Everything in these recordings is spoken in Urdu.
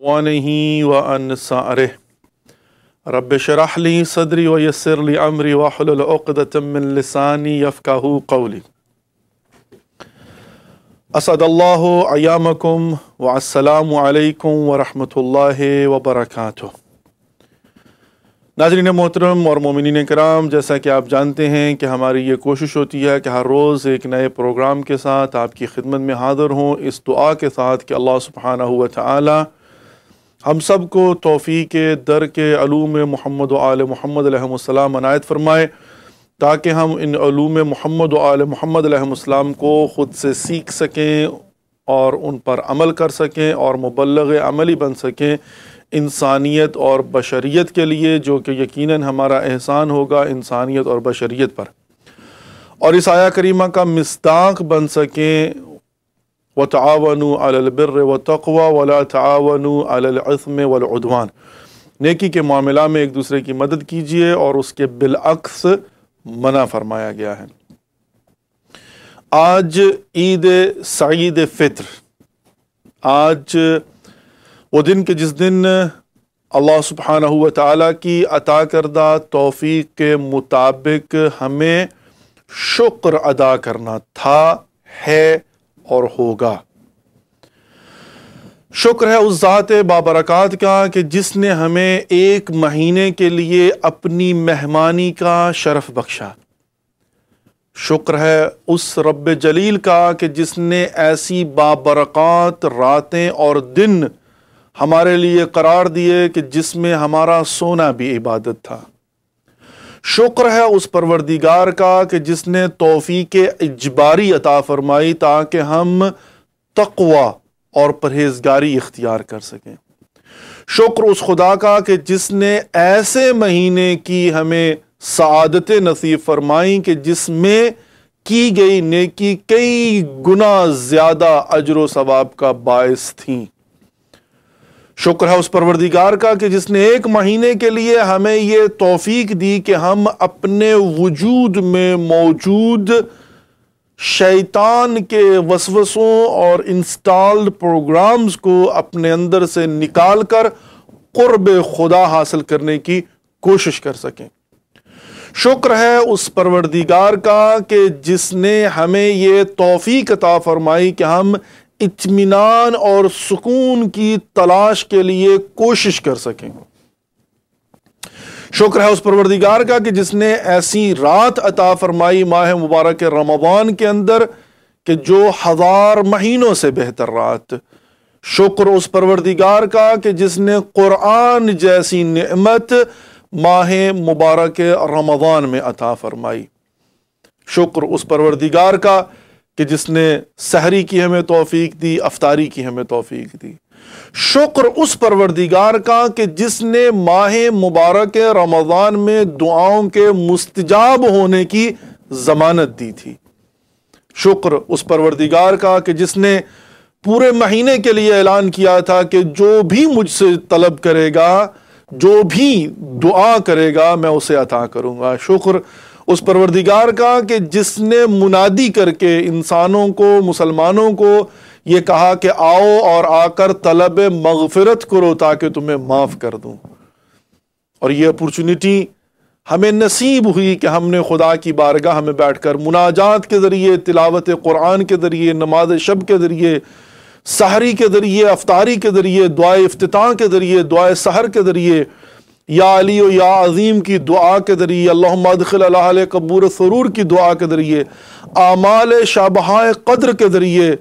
وانه وأن سائره رب اشرح لي صدري ويسر لي أمري واحلل عقدة من لساني يفقهوا قولي. اسعد اللہ ایامکم والسلام علیکم ورحمۃ اللہ وبرکاتہ۔ ناظرین محترم اور مومنین کرام، جیسا کہ آپ جانتے ہیں کہ ہماری یہ کوشش ہوتی ہے کہ ہر روز ایک نئے پروگرام کے ساتھ آپ کی خدمت میں حاضر ہوں، اس دعا کے ساتھ کہ اللہ سبحانہ و تعالی ہم سب کو توفیق درک علوم محمد و آل محمد علیہ السلام عنایت فرمائے، تاکہ ہم ان علوم محمد و آل محمد علیہ السلام کو خود سے سیکھ سکیں اور ان پر عمل کر سکیں اور مبلغ عملی بن سکیں انسانیت اور بشریت کے لیے، جو کہ یقیناً ہمارا احسان ہوگا انسانیت اور بشریت پر، اور اس آیہ کریمہ کا مصداق بن سکیں وَتَعَاوَنُوا عَلَى الْبِرِّ وَالتَّقْوَى وَلَا تَعَاوَنُوا عَلَى الْإِثْمِ وَالْعُدْوَانِ، نیکی کے معاملہ میں ایک دوسرے کی مدد کیجیے اور اس کے بالعکس منع فرمایا گیا ہے۔ آج عید سعید فطر، آج وہ دن کہ جس دن اللہ سبحانہ و تعالیٰ کی عطا کردہ توفیق کے مطابق ہمیں شکر ادا کرنا تھا، ہے اور ہوگا۔ شکر ہے اس ذات بابرکات کا کہ جس نے ہمیں ایک مہینے کے لیے اپنی مہمانی کا شرف بخشا۔ شکر ہے اس رب جلیل کا کہ جس نے ایسی بابرکات راتیں اور دن ہمارے لیے قرار دیے کہ جس میں ہمارا سونا بھی عبادت تھا۔ شکر ہے اس پروردگار کا کہ جس نے توفیق اجباری عطا فرمائی تاکہ ہم تقوی اور پرہیزگاری اختیار کر سکیں۔ شکر اس خدا کا کہ جس نے ایسے مہینے کی ہمیں سعادت نصیب فرمائی کہ جس میں کی گئی نیکی کئی گنا زیادہ اجر و ثواب کا باعث تھیں۔ شکر ہے اس پروردگار کا کہ جس نے ایک مہینے کے لیے ہمیں یہ توفیق دی کہ ہم اپنے وجود میں موجود شیطان کے وسوسوں اور انسٹالڈ پروگرامز کو اپنے اندر سے نکال کر قرب خدا حاصل کرنے کی کوشش کر سکیں۔ شکر ہے اس پروردگار کا کہ جس نے ہمیں یہ توفیق عطا فرمائی کہ ہم اطمینان اور سکون کی تلاش کے لیے کوشش کر سکیں۔ شکر ہے اس پروردگار کا کہ جس نے ایسی رات عطا فرمائی ماہ مبارک رمضان کے اندر کہ جو 1000 مہینوں سے بہتر رات۔ شکر اس پروردگار کا کہ جس نے قرآن جیسی نعمت ماہ مبارک رمضان میں عطا فرمائی۔ شکر اس پروردگار کا کہ جس نے سحری کی ہمیں توفیق دی، افطاری کی ہمیں توفیق دی۔ شکر اس پروردگار کا کہ جس نے ماہ مبارک رمضان میں دعاؤں کے مستجاب ہونے کی ضمانت دی تھی۔ شکر اس پروردگار کا کہ جس نے پورے مہینے کے لیے اعلان کیا تھا کہ جو بھی مجھ سے طلب کرے گا، جو بھی دعا کرے گا میں اسے عطا کروں گا۔ شکر اس پروردگار کا کہ جس نے منادی کر کے انسانوں کو، مسلمانوں کو یہ کہا کہ آؤ اور آ کر طلب مغفرت کرو تاکہ تمہیں معاف کر دوں۔ اور یہ اپورچونٹی ہمیں نصیب ہوئی کہ ہم نے خدا کی بارگاہ میں بیٹھ کر مناجات کے ذریعے، تلاوت قرآن کے ذریعے، نماز شب کے ذریعے، سحری کے ذریعے، افطاری کے ذریعے، دعائے افتتاح کے ذریعے، دعائے سحر کے ذریعے، یا علی و یا عظیم کی دعا کے ذریعے، اللہم ادخل علی اہل قبور سرور کی دعا کے ذریعے، اعمال شابہائے قدر کے ذریعے،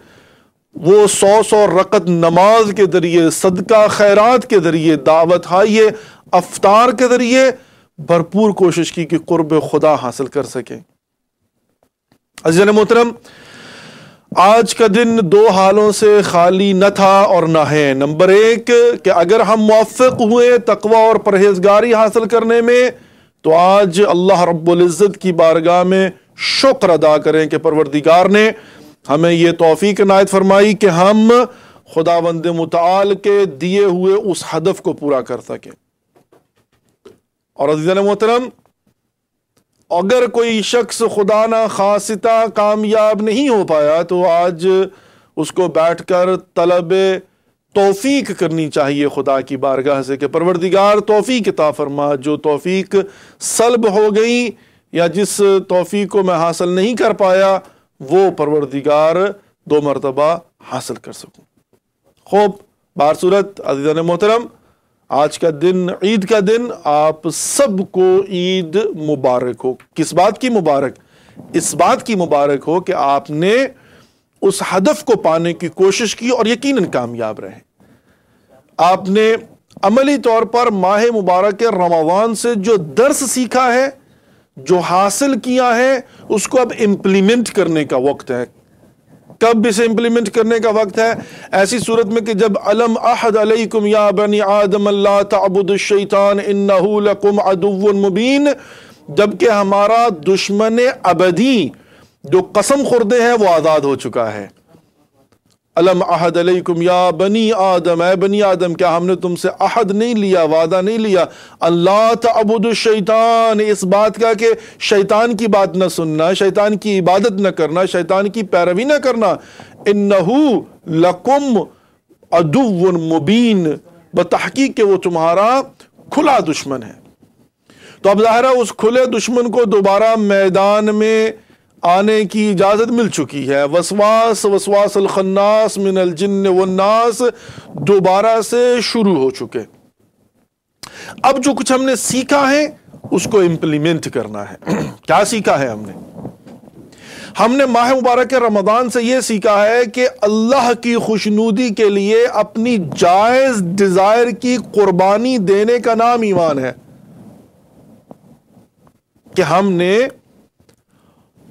وہ 100 رکعت نماز کے ذریعے، صدقہ خیرات کے ذریعے، دعوت ہائیے افطار کے ذریعے بھرپور کوشش کی کہ قرب خدا حاصل کر سکیں۔ عزیزان محترم، آج کا دن 2 حالوں سے خالی نہ تھا اور نہ ہے۔ نمبر 1 کہ اگر ہم موفق ہوئے تقوی اور پرہیزگاری حاصل کرنے میں تو آج اللہ رب العزت کی بارگاہ میں شکر ادا کریں کہ پروردگار نے ہمیں یہ توفیق عنایت فرمائی کہ ہم خداوند متعال کے دیے ہوئے اس ہدف کو پورا کر سکیں۔ اور عزیزان محترم، اگر کوئی شخص خدا نہ خواستہ کامیاب نہیں ہو پایا تو آج اس کو بیٹھ کر طلب توفیق کرنی چاہیے خدا کی بارگاہ سے کہ پروردگار توفیق عطا فرما. جو توفیق سلب ہو گئی یا جس توفیق کو میں حاصل نہیں کر پایا وہ پروردگار 2 مرتبہ حاصل کر سکوں. خوب بہر صورت عزیزان محترم، آج کا دن عید کا دن، آپ سب کو عید مبارک ہو. کس بات کی مبارک؟ اس بات کی مبارک ہو کہ آپ نے اس ہدف کو پانے کی کوشش کی اور یقیناً کامیاب رہے. آپ نے عملی طور پر ماہ مبارک رمضان سے جو درس سیکھا ہے، جو حاصل کیا ہے، اس کو اب امپلیمنٹ کرنے کا وقت ہے. کب اسے امپلیمنٹ کرنے کا وقت ہے؟ ایسی صورت میں کہ جب الم احد علیکم یا بنی آدم اللہ تعبدوا الشیطان انہ لکم عدو مبین، جبکہ ہمارا دشمن ابدی جو قسم خوردے ہیں وہ آزاد ہو چکا ہے. الم احد علیکم یا بنی آدم، اے بنی آدم، کیا ہم نے تم سے عہد نہیں لیا، وعدہ نہیں لیا، اللہ تعبدوا الشیطان، اس بات کا کہ شیطان کی بات نہ سننا، شیطان کی عبادت نہ کرنا، شیطان کی پیروی نہ کرنا. انہو لکم عدو مبین، بتحقیق کہ وہ تمہارا کھلا دشمن ہے. تو اب ظاہر ہے اس کھلے دشمن کو دوبارہ میدان میں آنے کی اجازت مل چکی ہے. وسواس الخناس من الجن والناس دوبارہ سے شروع ہو چکے. اب جو کچھ ہم نے سیکھا ہے اس کو امپلیمنٹ کرنا ہے. کیا سیکھا ہے ہم نے ماہ مبارک رمضان سے یہ سیکھا ہے کہ اللہ کی خوشنودی کے لیے اپنی جائز ڈیزائر کی قربانی دینے کا نام ایمان ہے. کہ ہم نے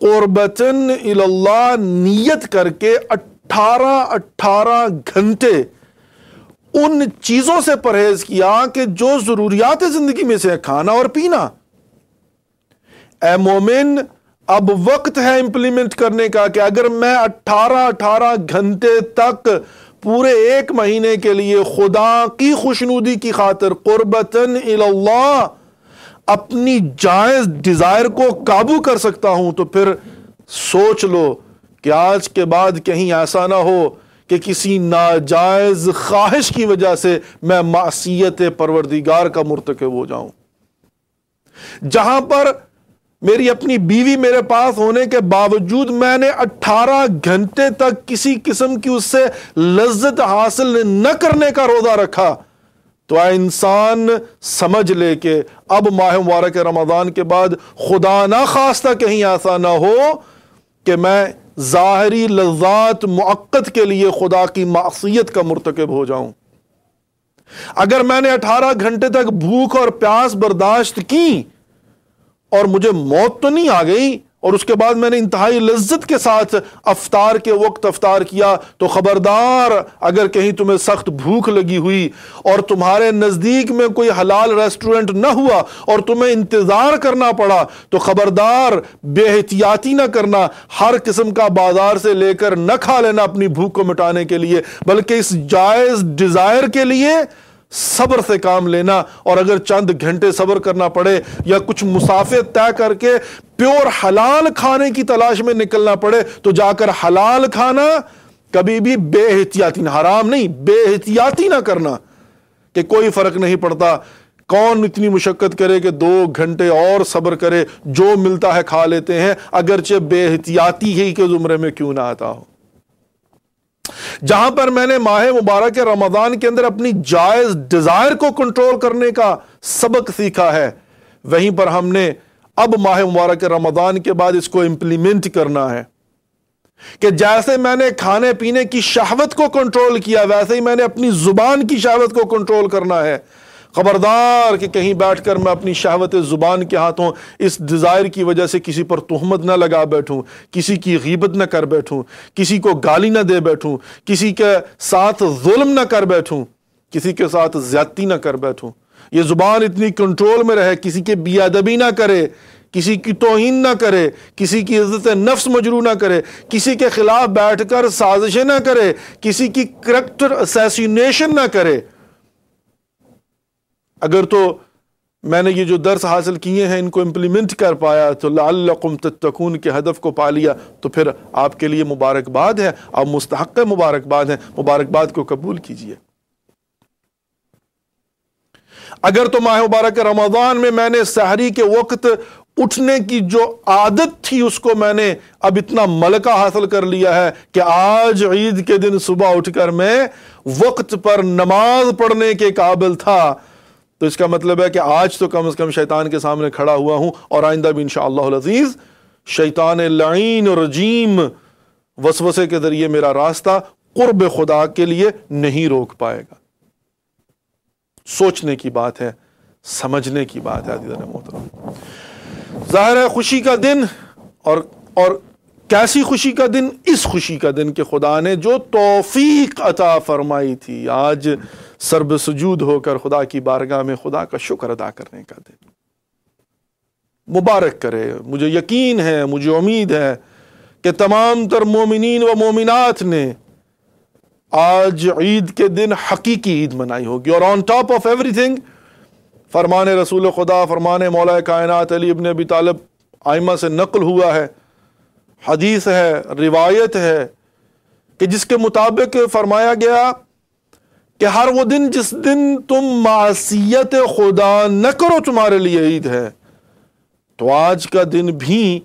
قربتاً اللہ نیت کر کے 18 گھنٹے ان چیزوں سے پرہیز کیا کہ جو ضروریات زندگی میں سے کھانا اور پینا. اے مومن، اب وقت ہے امپلیمنٹ کرنے کا کہ اگر میں 18 گھنٹے تک پورے 1 مہینے کے لیے خدا کی خوشنودی کی خاطر قربتاً اللہ اپنی جائز ڈیزائر کو قابو کر سکتا ہوں، تو پھر سوچ لو کہ آج کے بعد کہیں ایسا نہ ہو کہ کسی ناجائز خواہش کی وجہ سے میں معصیت پروردگار کا مرتکب ہو جاؤں. جہاں پر میری اپنی بیوی میرے پاس ہونے کے باوجود میں نے 18 گھنٹے تک کسی قسم کی اس سے لذت حاصل نہ کرنے کا روزہ رکھا، تو اے انسان سمجھ لے کہ اب ماہ مبارک رمضان کے بعد خدا نہ خواستہ کہیں ایسا نہ ہو کہ میں ظاہری لذات مؤقت کے لیے خدا کی معصیت کا مرتکب ہو جاؤں. اگر میں نے 18 گھنٹے تک بھوک اور پیاس برداشت کی اور مجھے موت تو نہیں آ گئی اور اس کے بعد میں نے انتہائی لذت کے ساتھ افطار کے وقت افطار کیا، تو خبردار اگر کہیں تمہیں سخت بھوک لگی ہوئی اور تمہارے نزدیک میں کوئی حلال ریسٹورنٹ نہ ہوا اور تمہیں انتظار کرنا پڑا، تو خبردار بے احتیاطی نہ کرنا، ہر قسم کا بازار سے لے کر نہ کھا لینا اپنی بھوک کو مٹانے کے لیے، بلکہ اس جائز ڈیزائر کے لیے صبر سے کام لینا. اور اگر چند گھنٹے صبر کرنا پڑے یا کچھ مسافر طے کر کے پیور حلال کھانے کی تلاش میں نکلنا پڑے تو جا کر حلال کھانا، کبھی بھی بے احتیاطی، حرام نہیں، بے احتیاطی نہ کرنا کہ کوئی فرق نہیں پڑتا. کون اتنی مشقت کرے کہ 2 گھنٹے اور صبر کرے، جو ملتا ہے کھا لیتے ہیں، اگرچہ بے احتیاطی ہی کے زمرے میں کیوں نہ آتا ہو. جہاں پر میں نے ماہ مبارک رمضان کے اندر اپنی جائز ڈیزائر کو کنٹرول کرنے کا سبق سیکھا ہے، وہیں پر ہم نے اب ماہ مبارک رمضان کے بعد اس کو امپلیمنٹ کرنا ہے کہ جیسے میں نے کھانے پینے کی شہوت کو کنٹرول کیا، ویسے ہی میں نے اپنی زبان کی شہوت کو کنٹرول کرنا ہے. خبردار کہ کہیں بیٹھ کر میں اپنی شہوت زبان کے ہاتھوں اس ڈیزائر کی وجہ سے کسی پر تہمت نہ لگا بیٹھوں، کسی کی غیبت نہ کر بیٹھوں، کسی کو گالی نہ دے بیٹھوں، کسی کے ساتھ ظلم نہ کر بیٹھوں، کسی کے ساتھ زیادتی نہ کر بیٹھوں. یہ زبان اتنی کنٹرول میں رہے، کسی کے بے ادبی نہ کرے، کسی کی توہین نہ کرے، کسی کی عزت نفس مجروح نہ کرے، کسی کے خلاف بیٹھ کر سازشیں نہ کرے، کسی کی کریکٹر اسیسینیشن نہ کرے. اگر تو میں نے یہ جو درس حاصل کیے ہیں ان کو امپلیمنٹ کر پایا تو لعلکم تتقون کے ہدف کو پا لیا، تو پھر آپ کے لیے مبارکباد ہے، آپ مستحق مبارکباد ہیں، مبارکباد کو قبول کیجئے. اگر تو ماہ مبارک رمضان میں میں نے سحری کے وقت اٹھنے کی جو عادت تھی اس کو میں نے اب اتنا ملکہ حاصل کر لیا ہے کہ آج عید کے دن صبح اٹھ کر میں وقت پر نماز پڑھنے کے قابل تھا، تو اس کا مطلب ہے کہ آج تو کم از کم شیطان کے سامنے کھڑا ہوا ہوں، اور آئندہ بھی انشاءاللہ العزیز شیطان لعین اور رجیم وسوسے کے ذریعے میرا راستہ قرب خدا کے لیے نہیں روک پائے گا۔ سوچنے کی بات ہے، سمجھنے کی بات ہے عزیزان محترم۔ ظاہر ہے خوشی کا دن، اور کیسی خوشی کا دن؟ اس خوشی کا دن کہ خدا نے جو توفیق عطا فرمائی تھی، آج سرب سجود ہو کر خدا کی بارگاہ میں خدا کا شکر ادا کرنے کا دن۔ مبارک کرے، مجھے یقین ہے، مجھے امید ہے کہ تمام تر مومنین و مومنات نے آج عید کے دن حقیقی عید منائی ہوگی، اور on top of every thing فرمان رسول خدا، فرمان مولا کائنات علی ابن ابی طالب آئمہ سے نقل ہوا ہے، حدیث ہے، روایت ہے، کہ جس کے مطابق فرمایا گیا کہ ہر وہ دن جس دن تم معصیت خدا نہ کرو تمہارے لیے عید ہے، تو آج کا دن بھی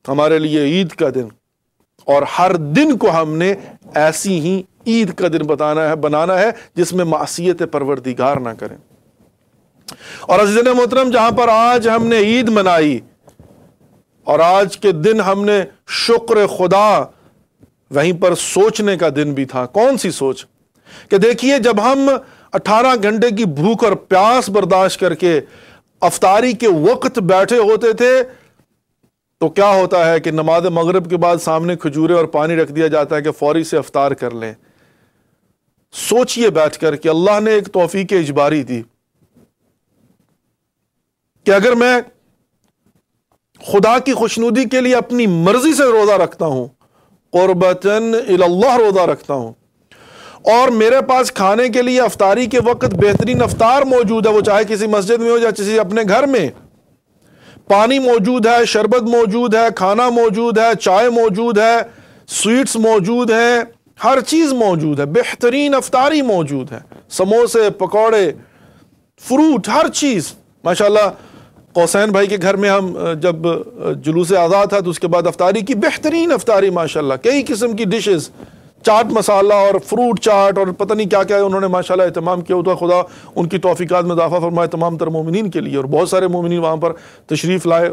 ہمارے لیے عید کا دن، اور ہر دن کو ہم نے ایسی ہی عید کا دن بنانا ہے جس میں معصیت پروردگار نہ کریں۔ اور عزیزان محترم، جہاں پر آج ہم نے عید منائی اور آج کے دن ہم نے شکر خدا، وہیں پر سوچنے کا دن بھی تھا۔ کون سی سوچ؟ کہ دیکھیے، جب ہم 18 گھنٹے کی بھوک اور پیاس برداشت کر کے افطاری کے وقت بیٹھے ہوتے تھے تو کیا ہوتا ہے کہ نماز مغرب کے بعد سامنے کھجورے اور پانی رکھ دیا جاتا ہے کہ فوری سے افطار کر لیں۔ سوچئے بیٹھ کر کہ اللہ نے ایک توفیق اجباری دی کہ اگر میں خدا کی خوشنودی کے لیے اپنی مرضی سے روزہ رکھتا ہوں، قربتاً الی اللہ روزہ رکھتا ہوں، اور میرے پاس کھانے کے لیے افطاری کے وقت بہترین افطار موجود ہے، وہ چاہے کسی مسجد میں ہو یا کسی اپنے گھر میں، پانی موجود ہے، شربت موجود ہے، کھانا موجود ہے، چائے موجود ہے، سویٹس موجود ہیں، ہر چیز موجود ہے، بہترین افطاری موجود ہے، سموسے، پکوڑے، فروٹ، ہر چیز ماشاءاللہ۔ قوسین بھائی کے گھر میں ہم جب جلوس آزاد تھا تو اس کے بعد افطاری کی بہترین افطاری ماشاءاللہ، کئی قسم کی ڈشز، چاٹ مسالہ اور فروٹ چاٹ اور پتہ نہیں کیا کیا انہوں نے ماشاءاللہ اہتمام کیا ہوتا۔ خدا ان کی توفیقات میں اضافہ فرمائے تمام تر مومنین کے لیے، اور بہت سارے مومنین وہاں پر تشریف لائے،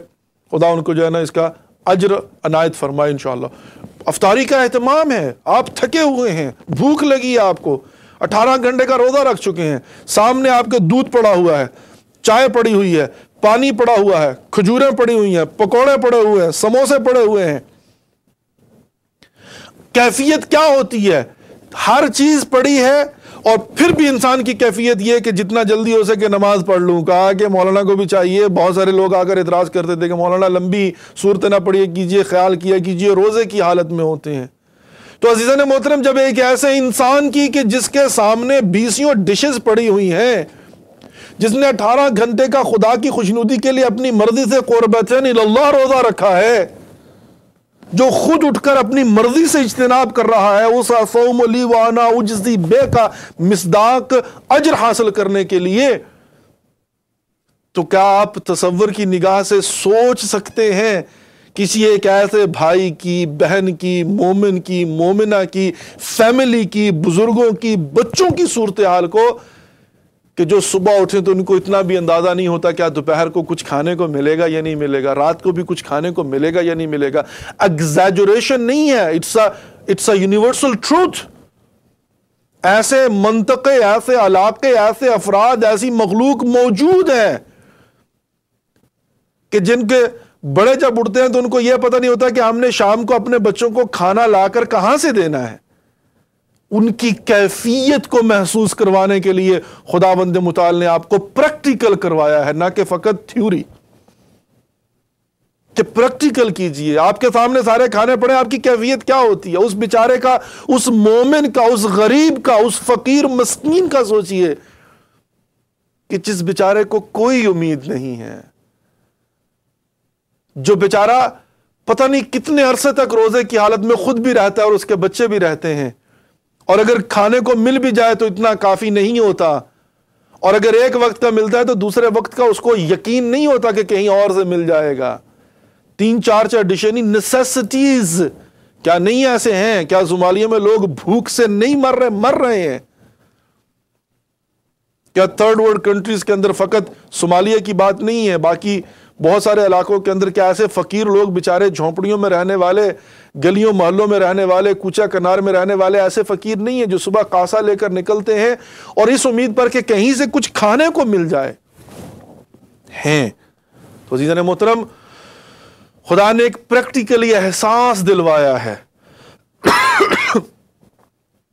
خدا ان کو جو ہے نا اس کا اجر عنایت فرمائے انشاءاللہ۔ افطاری کا اہتمام ہے، آپ تھکے ہوئے ہیں، بھوک لگی ہے آپ کو، 18 گھنٹے کا روزہ رکھ چکے ہیں، سامنے آپ کے دودھ پڑا ہوا ہے، چائے پڑی ہوئی ہے، پانی پڑا ہوا ہے، کھجوریں پڑی ہوئی ہیں، پکوڑے پڑے ہوئے ہیں، سموسے پڑے ہوئے ہیں۔ کیفیت کیا ہوتی ہے؟ ہر چیز پڑی ہے، اور پھر بھی انسان کی کیفیت یہ کہ جتنا جلدی ہو سکے نماز پڑھ لوں۔ کہا کہ مولانا کو بھی چاہیے، بہت سارے لوگ آ کر اعتراض کرتے تھے کہ مولانا لمبی صورت نہ پڑھیے کیجئے، خیال کیا کیجئے، روزے کی حالت میں ہوتے ہیں۔ تو عزیزان محترم، جب ایک ایسے انسان کی کہ جس کے سامنے 20 ڈشز پڑی ہوئی ہیں، جس نے 18 گھنٹے کا خدا کی خوشنودی کے لیے اپنی مرضی سے قربتاً الی اللہ روزہ رکھا ہے، جو خود اٹھ کر اپنی مرضی سے اجتناب کر رہا ہے، اس صوم لی وانا اجزی بے کا مصداق اجر حاصل کرنے کے لیے، تو کیا آپ تصور کی نگاہ سے سوچ سکتے ہیں کسی ایک ایسے بھائی کی، بہن کی، مومن کی، مومنہ کی، فیملی کی، بزرگوں کی، بچوں کی صورتحال کو کہ جو صبح اٹھیں تو ان کو اتنا بھی اندازہ نہیں ہوتا کیا دوپہر کو کچھ کھانے کو ملے گا یا نہیں ملے گا، رات کو بھی کچھ کھانے کو ملے گا یا نہیں ملے گا۔ ایگزیجریشن نہیں ہے، اٹس اے یونیورسل ٹروتھ۔ ایسے منطقے، ایسے علاقے، ایسے افراد، ایسی مخلوق موجود ہیں کہ جن کے بڑے جب اٹھتے ہیں تو ان کو یہ پتہ نہیں ہوتا کہ ہم نے شام کو اپنے بچوں کو کھانا لا کر کہاں سے دینا ہے۔ ان کی کیفیت کو محسوس کروانے کے لیے خداوند متعال نے آپ کو پریکٹیکل کروایا ہے، نہ کہ فقط تھیوری، کہ پریکٹیکل کیجئے۔ آپ کے سامنے سارے کھانے پڑے، آپ کی کیفیت کیا ہوتی ہے؟ اس بیچارے کا، اس مومن کا، اس غریب کا، اس فقیر مسکین کا سوچئے کہ جس بیچارے کو کوئی امید نہیں ہے، جو بیچارہ پتہ نہیں کتنے عرصے تک روزے کی حالت میں خود بھی رہتا ہے اور اس کے بچے بھی رہتے ہیں، اور اگر کھانے کو مل بھی جائے تو اتنا کافی نہیں ہوتا، اور اگر ایک وقت کا ملتا ہے تو دوسرے وقت کا اس کو یقین نہیں ہوتا کہ کہیں اور سے مل جائے گا. 3-4 ڈشیں نیسیسٹیز کیا نہیں ایسے ہیں؟ کیا صومالیہ میں لوگ بھوک سے نہیں مر رہے ہیں؟ کیا تھرڈ ورلڈ کنٹریز کے اندر فقط صومالیہ کی بات نہیں ہے، باقی بہت سارے علاقوں کے اندر کیا ایسے فقیر لوگ بیچارے جھونپڑیوں میں رہنے والے، گلیوں محلوں میں رہنے والے، کوچہ کنار میں رہنے والے ایسے فقیر نہیں ہیں جو صبح کاسا لے کر نکلتے ہیں اور اس امید پر کہ کہیں سے کچھ کھانے کو مل جائے ہیں؟ تو عزیزان محترم، خدا نے ایک پریکٹیکلی احساس دلوایا ہے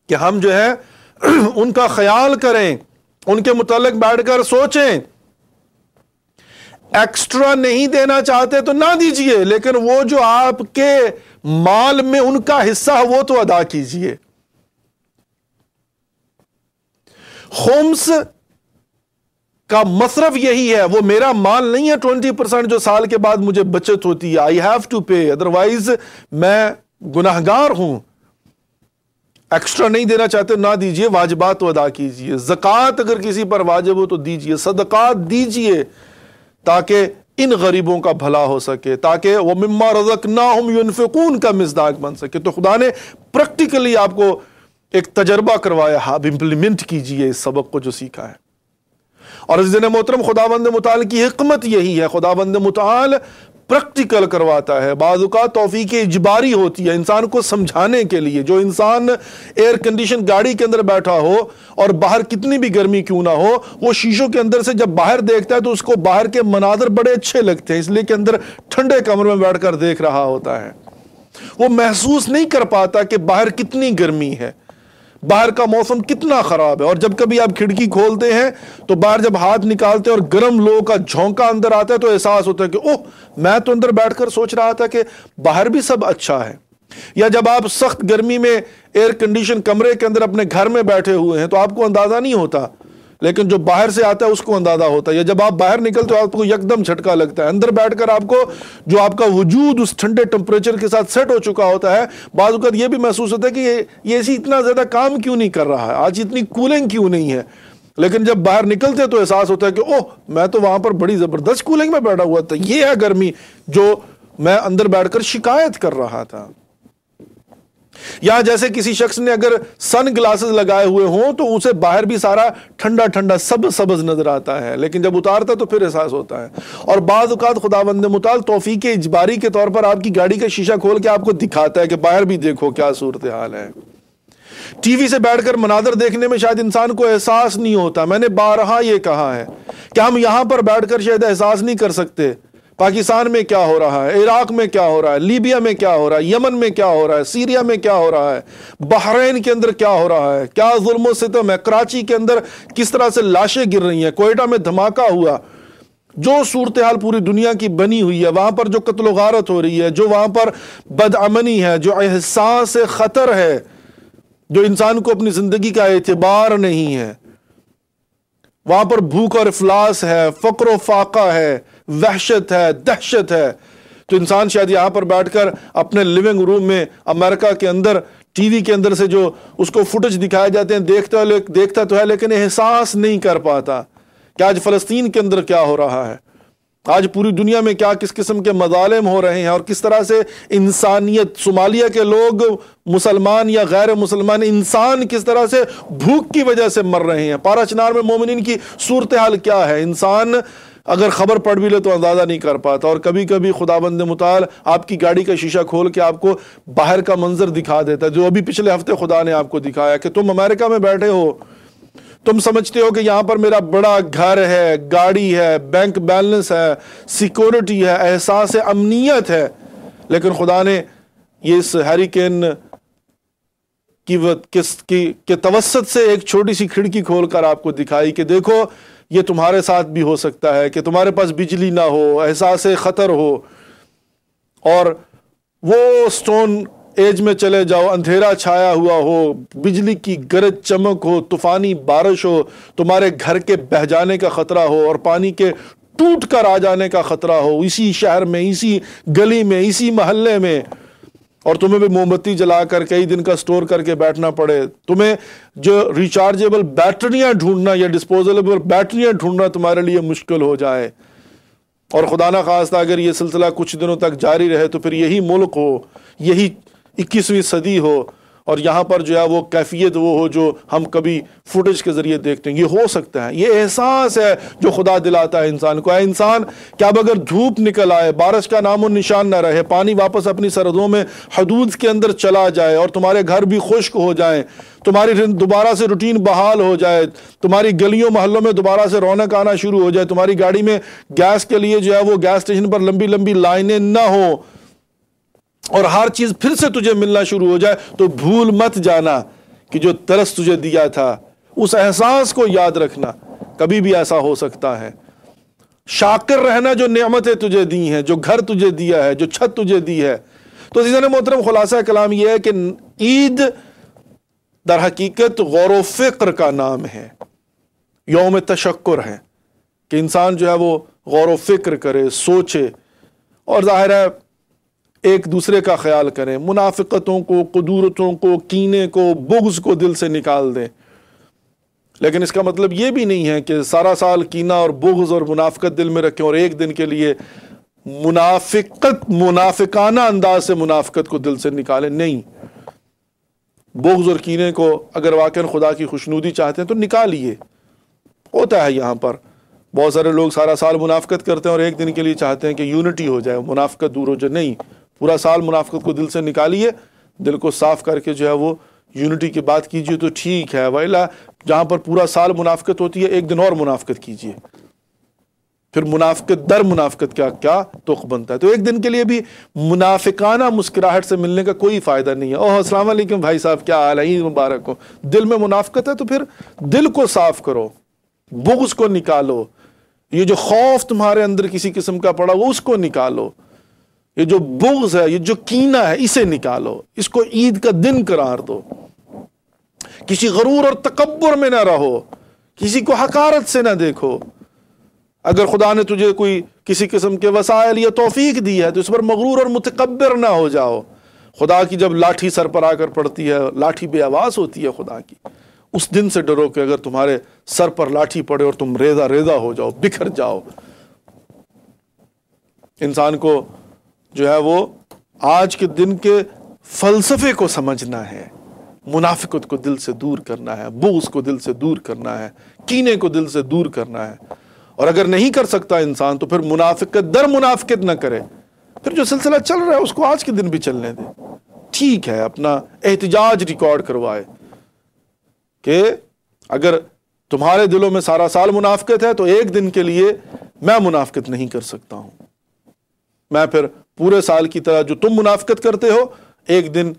کہ ہم جو ہے ان کا خیال کریں، ان کے متعلق بیٹھ کر سوچیں. ایکسٹرا نہیں دینا چاہتے تو نہ دیجئے، لیکن وہ جو آپ کے مال میں ان کا حصہ وہ تو ادا کیجئے. خمس کا مصرف یہی ہے، وہ میرا مال نہیں ہے 20% جو سال کے بعد مجھے بچت ہوتی ہے. I have to pay, otherwise میں گناہگار ہوں. ایکسٹرا نہیں دینا چاہتے نہ دیجئے، واجبات تو ادا کیجئے. زکوٰۃ اگر کسی پر واجب ہو تو دیجئے، صدقات دیجئے تاکہ ان غریبوں کا بھلا ہو سکے، تاکہ وہ مما رزقناہم ینفقون کا مصداق بن سکے. تو خدا نے پریکٹیکلی آپ کو ایک تجربہ کروایا، آپ امپلیمنٹ کیجئے اس سبق کو جو سیکھا ہے. اور عزیزان محترم، خداوند متعال کی حکمت یہی ہے، خداوند متعال پریکٹیکل کرواتا ہے. بعض اوقات توفیق اجباری ہوتی ہے انسان کو سمجھانے کے لیے. جو انسان ایئر کنڈیشن گاڑی کے اندر بیٹھا ہو اور باہر کتنی بھی گرمی کیوں نہ ہو، وہ شیشوں کے اندر سے جب باہر دیکھتا ہے تو اس کو باہر کے مناظر بڑے اچھے لگتے ہیں، اس لیے کہ اندر ٹھنڈے کمرے میں بیٹھ کر دیکھ رہا ہوتا ہے. وہ محسوس نہیں کر پاتا کہ باہر کتنی گرمی ہے، باہر کا موسم کتنا خراب ہے. اور جب کبھی آپ کھڑکی کھولتے ہیں تو باہر جب ہاتھ نکالتے ہیں اور گرم لو کا جھونکا اندر آتا ہے تو احساس ہوتا ہے کہ اوہ، میں تو اندر بیٹھ کر سوچ رہا تھا کہ باہر بھی سب اچھا ہے. یا جب آپ سخت گرمی میں ایئر کنڈیشن کمرے کے اندر اپنے گھر میں بیٹھے ہوئے ہیں تو آپ کو اندازہ نہیں ہوتا، لیکن جو باہر سے آتا ہے اس کو اندازہ ہوتا ہے. یا جب آپ باہر نکلتے ہو آپ کو یکدم جھٹکا لگتا ہے. اندر بیٹھ کر آپ کو جو آپ کا وجود اس ٹھنڈے ٹمپریچر کے ساتھ سیٹ ہو چکا ہوتا ہے، بعض اوقات یہ بھی محسوس ہوتا ہے کہ یہ اسی اتنا زیادہ کام کیوں نہیں کر رہا ہے، آج اتنی کولنگ کیوں نہیں ہے. لیکن جب باہر نکلتے تو احساس ہوتا ہے کہ اوہ، میں تو وہاں پر بڑی زبردست کولنگ میں بیٹھا ہوا تھا، یہ ہے گرمی جو میں اندر بیٹھ کر شکایت کر رہا تھا. یا جیسے کسی شخص نے اگر سن گلاسز لگائے ہوئے ہوں تو اسے باہر بھی سارا ٹھنڈا ٹھنڈا سبز نظر آتا ہے، لیکن جب اتارتا ہے تو پھر احساس ہوتا ہے. اور بعض اوقات خداوند متعال توفیق اجباری کے طور پر آپ کی گاڑی کا شیشہ کھول کے آپ کو دکھاتا ہے کہ باہر بھی دیکھو کیا صورتحال ہے. ٹی وی سے بیٹھ کر مناظر دیکھنے میں شاید انسان کو احساس نہیں ہوتا. میں نے بارہا یہ کہا ہے کہ ہم یہاں پر بیٹھ کر شاید احساس نہیں کر سکتے پاکستان میں کیا ہو رہا ہے، عراق میں کیا ہو رہا ہے، لیبیا میں کیا ہو رہا ہے، یمن میں کیا ہو رہا ہے، سیریا میں کیا ہو رہا ہے، بحرین کے اندر کیا ہو رہا ہے، کیا ظلم و ستم ہے، کراچی کے اندر کس طرح سے لاشیں گر رہی ہیں، کوئٹہ میں دھماکہ ہوا. جو صورتحال پوری دنیا کی بنی ہوئی ہے، وہاں پر جو قتل و غارت ہو رہی ہے، جو وہاں پر بدامنی ہے، جو احساس خطر ہے، جو انسان کو اپنی زندگی کا اعتبار نہیں ہے، وہاں پر بھوک اور افلاس ہے، فقر و فاقہ ہے، وحشت ہے، دہشت ہے. تو انسان شاید یہاں پر بیٹھ کر اپنے لیونگ روم میں امریکہ کے اندر ٹی وی کے اندر سے جو اس کو فوٹیج دکھائے جاتے ہیں دیکھتا تو ہے، لیکن احساس نہیں کر پاتا کہ آج فلسطین کے اندر کیا ہو رہا ہے، آج پوری دنیا میں کیا کس قسم کے مظالم ہو رہے ہیں، اور کس طرح سے انسانیت، صومالیہ کے لوگ مسلمان یا غیر مسلمان انسان کس طرح سے بھوک کی وجہ سے مر رہے ہیں. پارا چنار میں مومنین کی صورتحال کیا ہے، انسان اگر خبر پڑھ بھی لے تو اندازہ نہیں کر پاتا. اور کبھی کبھی خداوند متعال آپ کی گاڑی کا شیشہ کھول کے آپ کو باہر کا منظر دکھا دیتا ہے، جو ابھی پچھلے ہفتے خدا نے آپ کو دکھایا کہ تم امریکہ میں بیٹھے ہو، تم سمجھتے ہو کہ یہاں پر میرا بڑا گھر ہے، گاڑی ہے، بینک بیلنس ہے، سیکورٹی ہے، احساس امنیت ہے، لیکن خدا نے یہ اس ہیریکین کے توسط سے ایک چھوٹی سی کھڑکی کھول کر آپ کو دکھائی کہ دیکھو یہ تمہارے ساتھ بھی ہو سکتا ہے، کہ تمہارے پاس بجلی نہ ہو، احساس خطر ہو، اور وہ سٹون ایج میں چلے جاؤ، اندھیرا چھایا ہوا ہو، بجلی کی گرج چمک ہو، طوفانی بارش ہو، تمہارے گھر کے بہہ جانے کا خطرہ ہو اور پانی کے ٹوٹ کر آ جانے کا خطرہ ہو، اسی شہر میں، اسی گلی میں، اسی محلے میں، اور تمہیں بھی موم بتی جلا کر کئی دن کا سٹور کر کے بیٹھنا پڑے، تمہیں جو ریچارجیبل بیٹریاں ڈھونڈنا یا ڈسپوزیبل بیٹریاں ڈھونڈنا تمہارے لیے مشکل ہو جائے، اور خدا نہ خواستہ اگر یہ سلسلہ کچھ دنوں تک جاری رہے تو پھر یہی ملک ہو، یہی 21ویں صدی ہو، اور یہاں پر جو ہے وہ کیفیت وہ ہو جو ہم کبھی فوٹیج کے ذریعے دیکھتے ہیں۔ یہ ہو سکتا ہے، یہ احساس ہے جو خدا دلاتا ہے انسان کو۔ اے انسان، کیا اب اگر دھوپ نکل آئے، بارش کا نام و نشان نہ رہے، پانی واپس اپنی سرحدوں میں حدود کے اندر چلا جائے، اور تمہارے گھر بھی خشک ہو جائیں، تمہاری دوبارہ سے روٹین بحال ہو جائے، تمہاری گلیوں محلوں میں دوبارہ سے رونق آنا شروع ہو جائے، تمہاری گاڑی میں گیس کے لیے جو ہے وہ گیس اسٹیشن پر لمبی لمبی لائنیں نہ ہوں، اور ہر چیز پھر سے تجھے ملنا شروع ہو جائے، تو بھول مت جانا کہ جو ترس تجھے دیا تھا، اس احساس کو یاد رکھنا، کبھی بھی ایسا ہو سکتا ہے۔ شاکر رہنا جو نعمتیں تجھے دی ہیں، جو گھر تجھے دیا ہے، جو چھت تجھے دی ہے۔ تو عزیزان محترم، خلاصہ کلام یہ ہے کہ عید در حقیقت غور و فکر کا نام ہے، یوم تشکر ہے، کہ انسان جو ہے وہ غور و فکر کرے، سوچے، اور ظاہر ہے ایک دوسرے کا خیال کریں، منافقتوں کو، قدورتوں کو، کینے کو، بغض کو دل سے نکال دیں۔ لیکن اس کا مطلب یہ بھی نہیں ہے کہ سارا سال کینہ اور بغض اور منافقت دل میں رکھیں اور ایک دن کے لیے منافقانہ انداز سے منافقت کو دل سے نکالیں۔ نہیں، بغض اور کینے کو اگر واقعاً خدا کی خوشنودی چاہتے ہیں تو نکالیے۔ ہوتا ہے یہاں پر بہت سارے لوگ سارا سال منافقت کرتے ہیں اور ایک دن کے لیے چاہتے ہیں کہ یونٹی ہو جائے، منافقت دور ہو جائے۔ نہیں، پورا سال منافقت کو دل سے نکالیے، دل کو صاف کر کے جو ہے وہ یونٹی کی بات کیجئے تو ٹھیک ہے، وَإِلَّا جہاں پر پورا سال منافقت ہوتی ہے ایک دن اور منافقت کیجئے، پھر منافقت در منافقت کیا تخ بنتا ہے۔ تو ایک دن کے لیے بھی منافقانہ مسکراہٹ سے ملنے کا کوئی فائدہ نہیں ہے۔ اوہ السلام علیکم بھائی صاحب، کیا حال ہے، عید مبارک ہو۔ دل میں منافقت ہے تو پھر دل کو صاف کرو، بغض کو نکالو، یہ جو خوف تمہارے اندر کسی قسم کا پڑا وہ اس کو نکالو، یہ جو بغض ہے، یہ جو کینہ ہے، اسے نکالو، اس کو عید کا دن قرار دو۔ کسی غرور اور تکبر میں نہ رہو، کسی کو حقارت سے نہ دیکھو۔ اگر خدا نے تجھے کوئی کسی قسم کے وسائل یا توفیق دی ہے تو اس پر مغرور اور متکبر نہ ہو جاؤ۔ خدا کی جب لاٹھی سر پر آ کر پڑتی ہے، لاٹھی بے آواز ہوتی ہے خدا کی، اس دن سے ڈرو کہ اگر تمہارے سر پر لاٹھی پڑے اور تم ریزہ ریزہ ہو جاؤ، بکھر جاؤ۔ انسان کو جو ہے وہ آج کے دن کے فلسفے کو سمجھنا ہے، منافقت کو دل سے دور کرنا ہے، بغض کو دل سے دور کرنا ہے، کینے کو دل سے دور کرنا ہے۔ اور اگر نہیں کر سکتا انسان تو پھر منافقت در منافقت نہ کرے، پھر جو سلسلہ چل رہا ہے اس کو آج کے دن بھی چلنے دے۔ ٹھیک ہے، اپنا احتجاج ریکارڈ کروائے کہ اگر تمہارے دلوں میں سارا سال منافقت ہے تو ایک دن کے لیے میں منافقت نہیں کر سکتا ہوں، میں پھر پورے سال کی طرح جو تم منافقت کرتے ہو ایک دن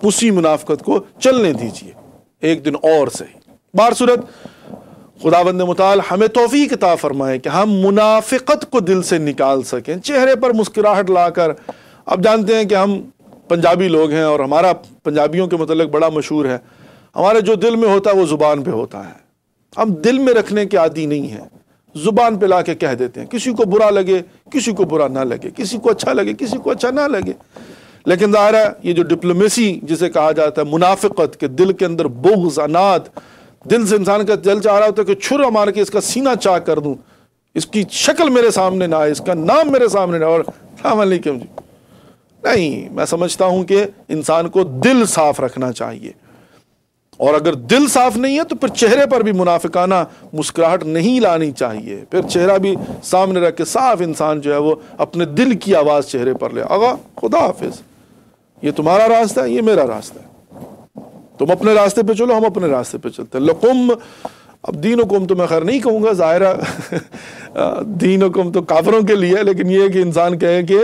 اسی منافقت کو چلنے دیجئے، ایک دن اور صحیح۔ بہرصورت خداوند متعال ہمیں توفیق عطا فرمائے کہ ہم منافقت کو دل سے نکال سکیں، چہرے پر مسکراہٹ لا کر۔ اب جانتے ہیں کہ ہم پنجابی لوگ ہیں اور ہمارا پنجابیوں کے متعلق بڑا مشہور ہے، ہمارے جو دل میں ہوتا ہے وہ زبان پہ ہوتا ہے، ہم دل میں رکھنے کے عادی نہیں ہیں، زبان پہ لا کے کہہ دیتے ہیں، کسی کو برا لگے کسی کو برا نہ لگے، کسی کو اچھا لگے کسی کو اچھا نہ لگے۔ لیکن ظاہر ہے یہ جو ڈپلومیسی جسے کہا جاتا ہے، منافقت کے دل کے اندر بغض، عناد، دل سے انسان کا دل چاہ رہا ہوتا ہے کہ چھرا مار کے اس کا سینہ چاک کر دوں، اس کی شکل میرے سامنے نہ آئے، اس کا نام میرے سامنے نہ، اور السلام علیکم جی۔ نہیں، میں سمجھتا ہوں کہ انسان کو دل صاف رکھنا چاہیے، اور اگر دل صاف نہیں ہے تو پھر چہرے پر بھی منافقانہ مسکراہٹ نہیں لانی چاہیے، پھر چہرہ بھی سامنے رکھ کے صاف انسان جو ہے وہ اپنے دل کی آواز چہرے پر لے، آغا خدا حافظ، یہ تمہارا راستہ ہے، یہ میرا راستہ ہے، تم اپنے راستے پہ چلو، ہم اپنے راستے پہ چلتے ہیں۔ لکم، اب دین حکم تو میں خیر نہیں کہوں گا، ظاہرہ دین حکم تو کافروں کے لیے ہے، لیکن یہ ہے کہ انسان کہے کہ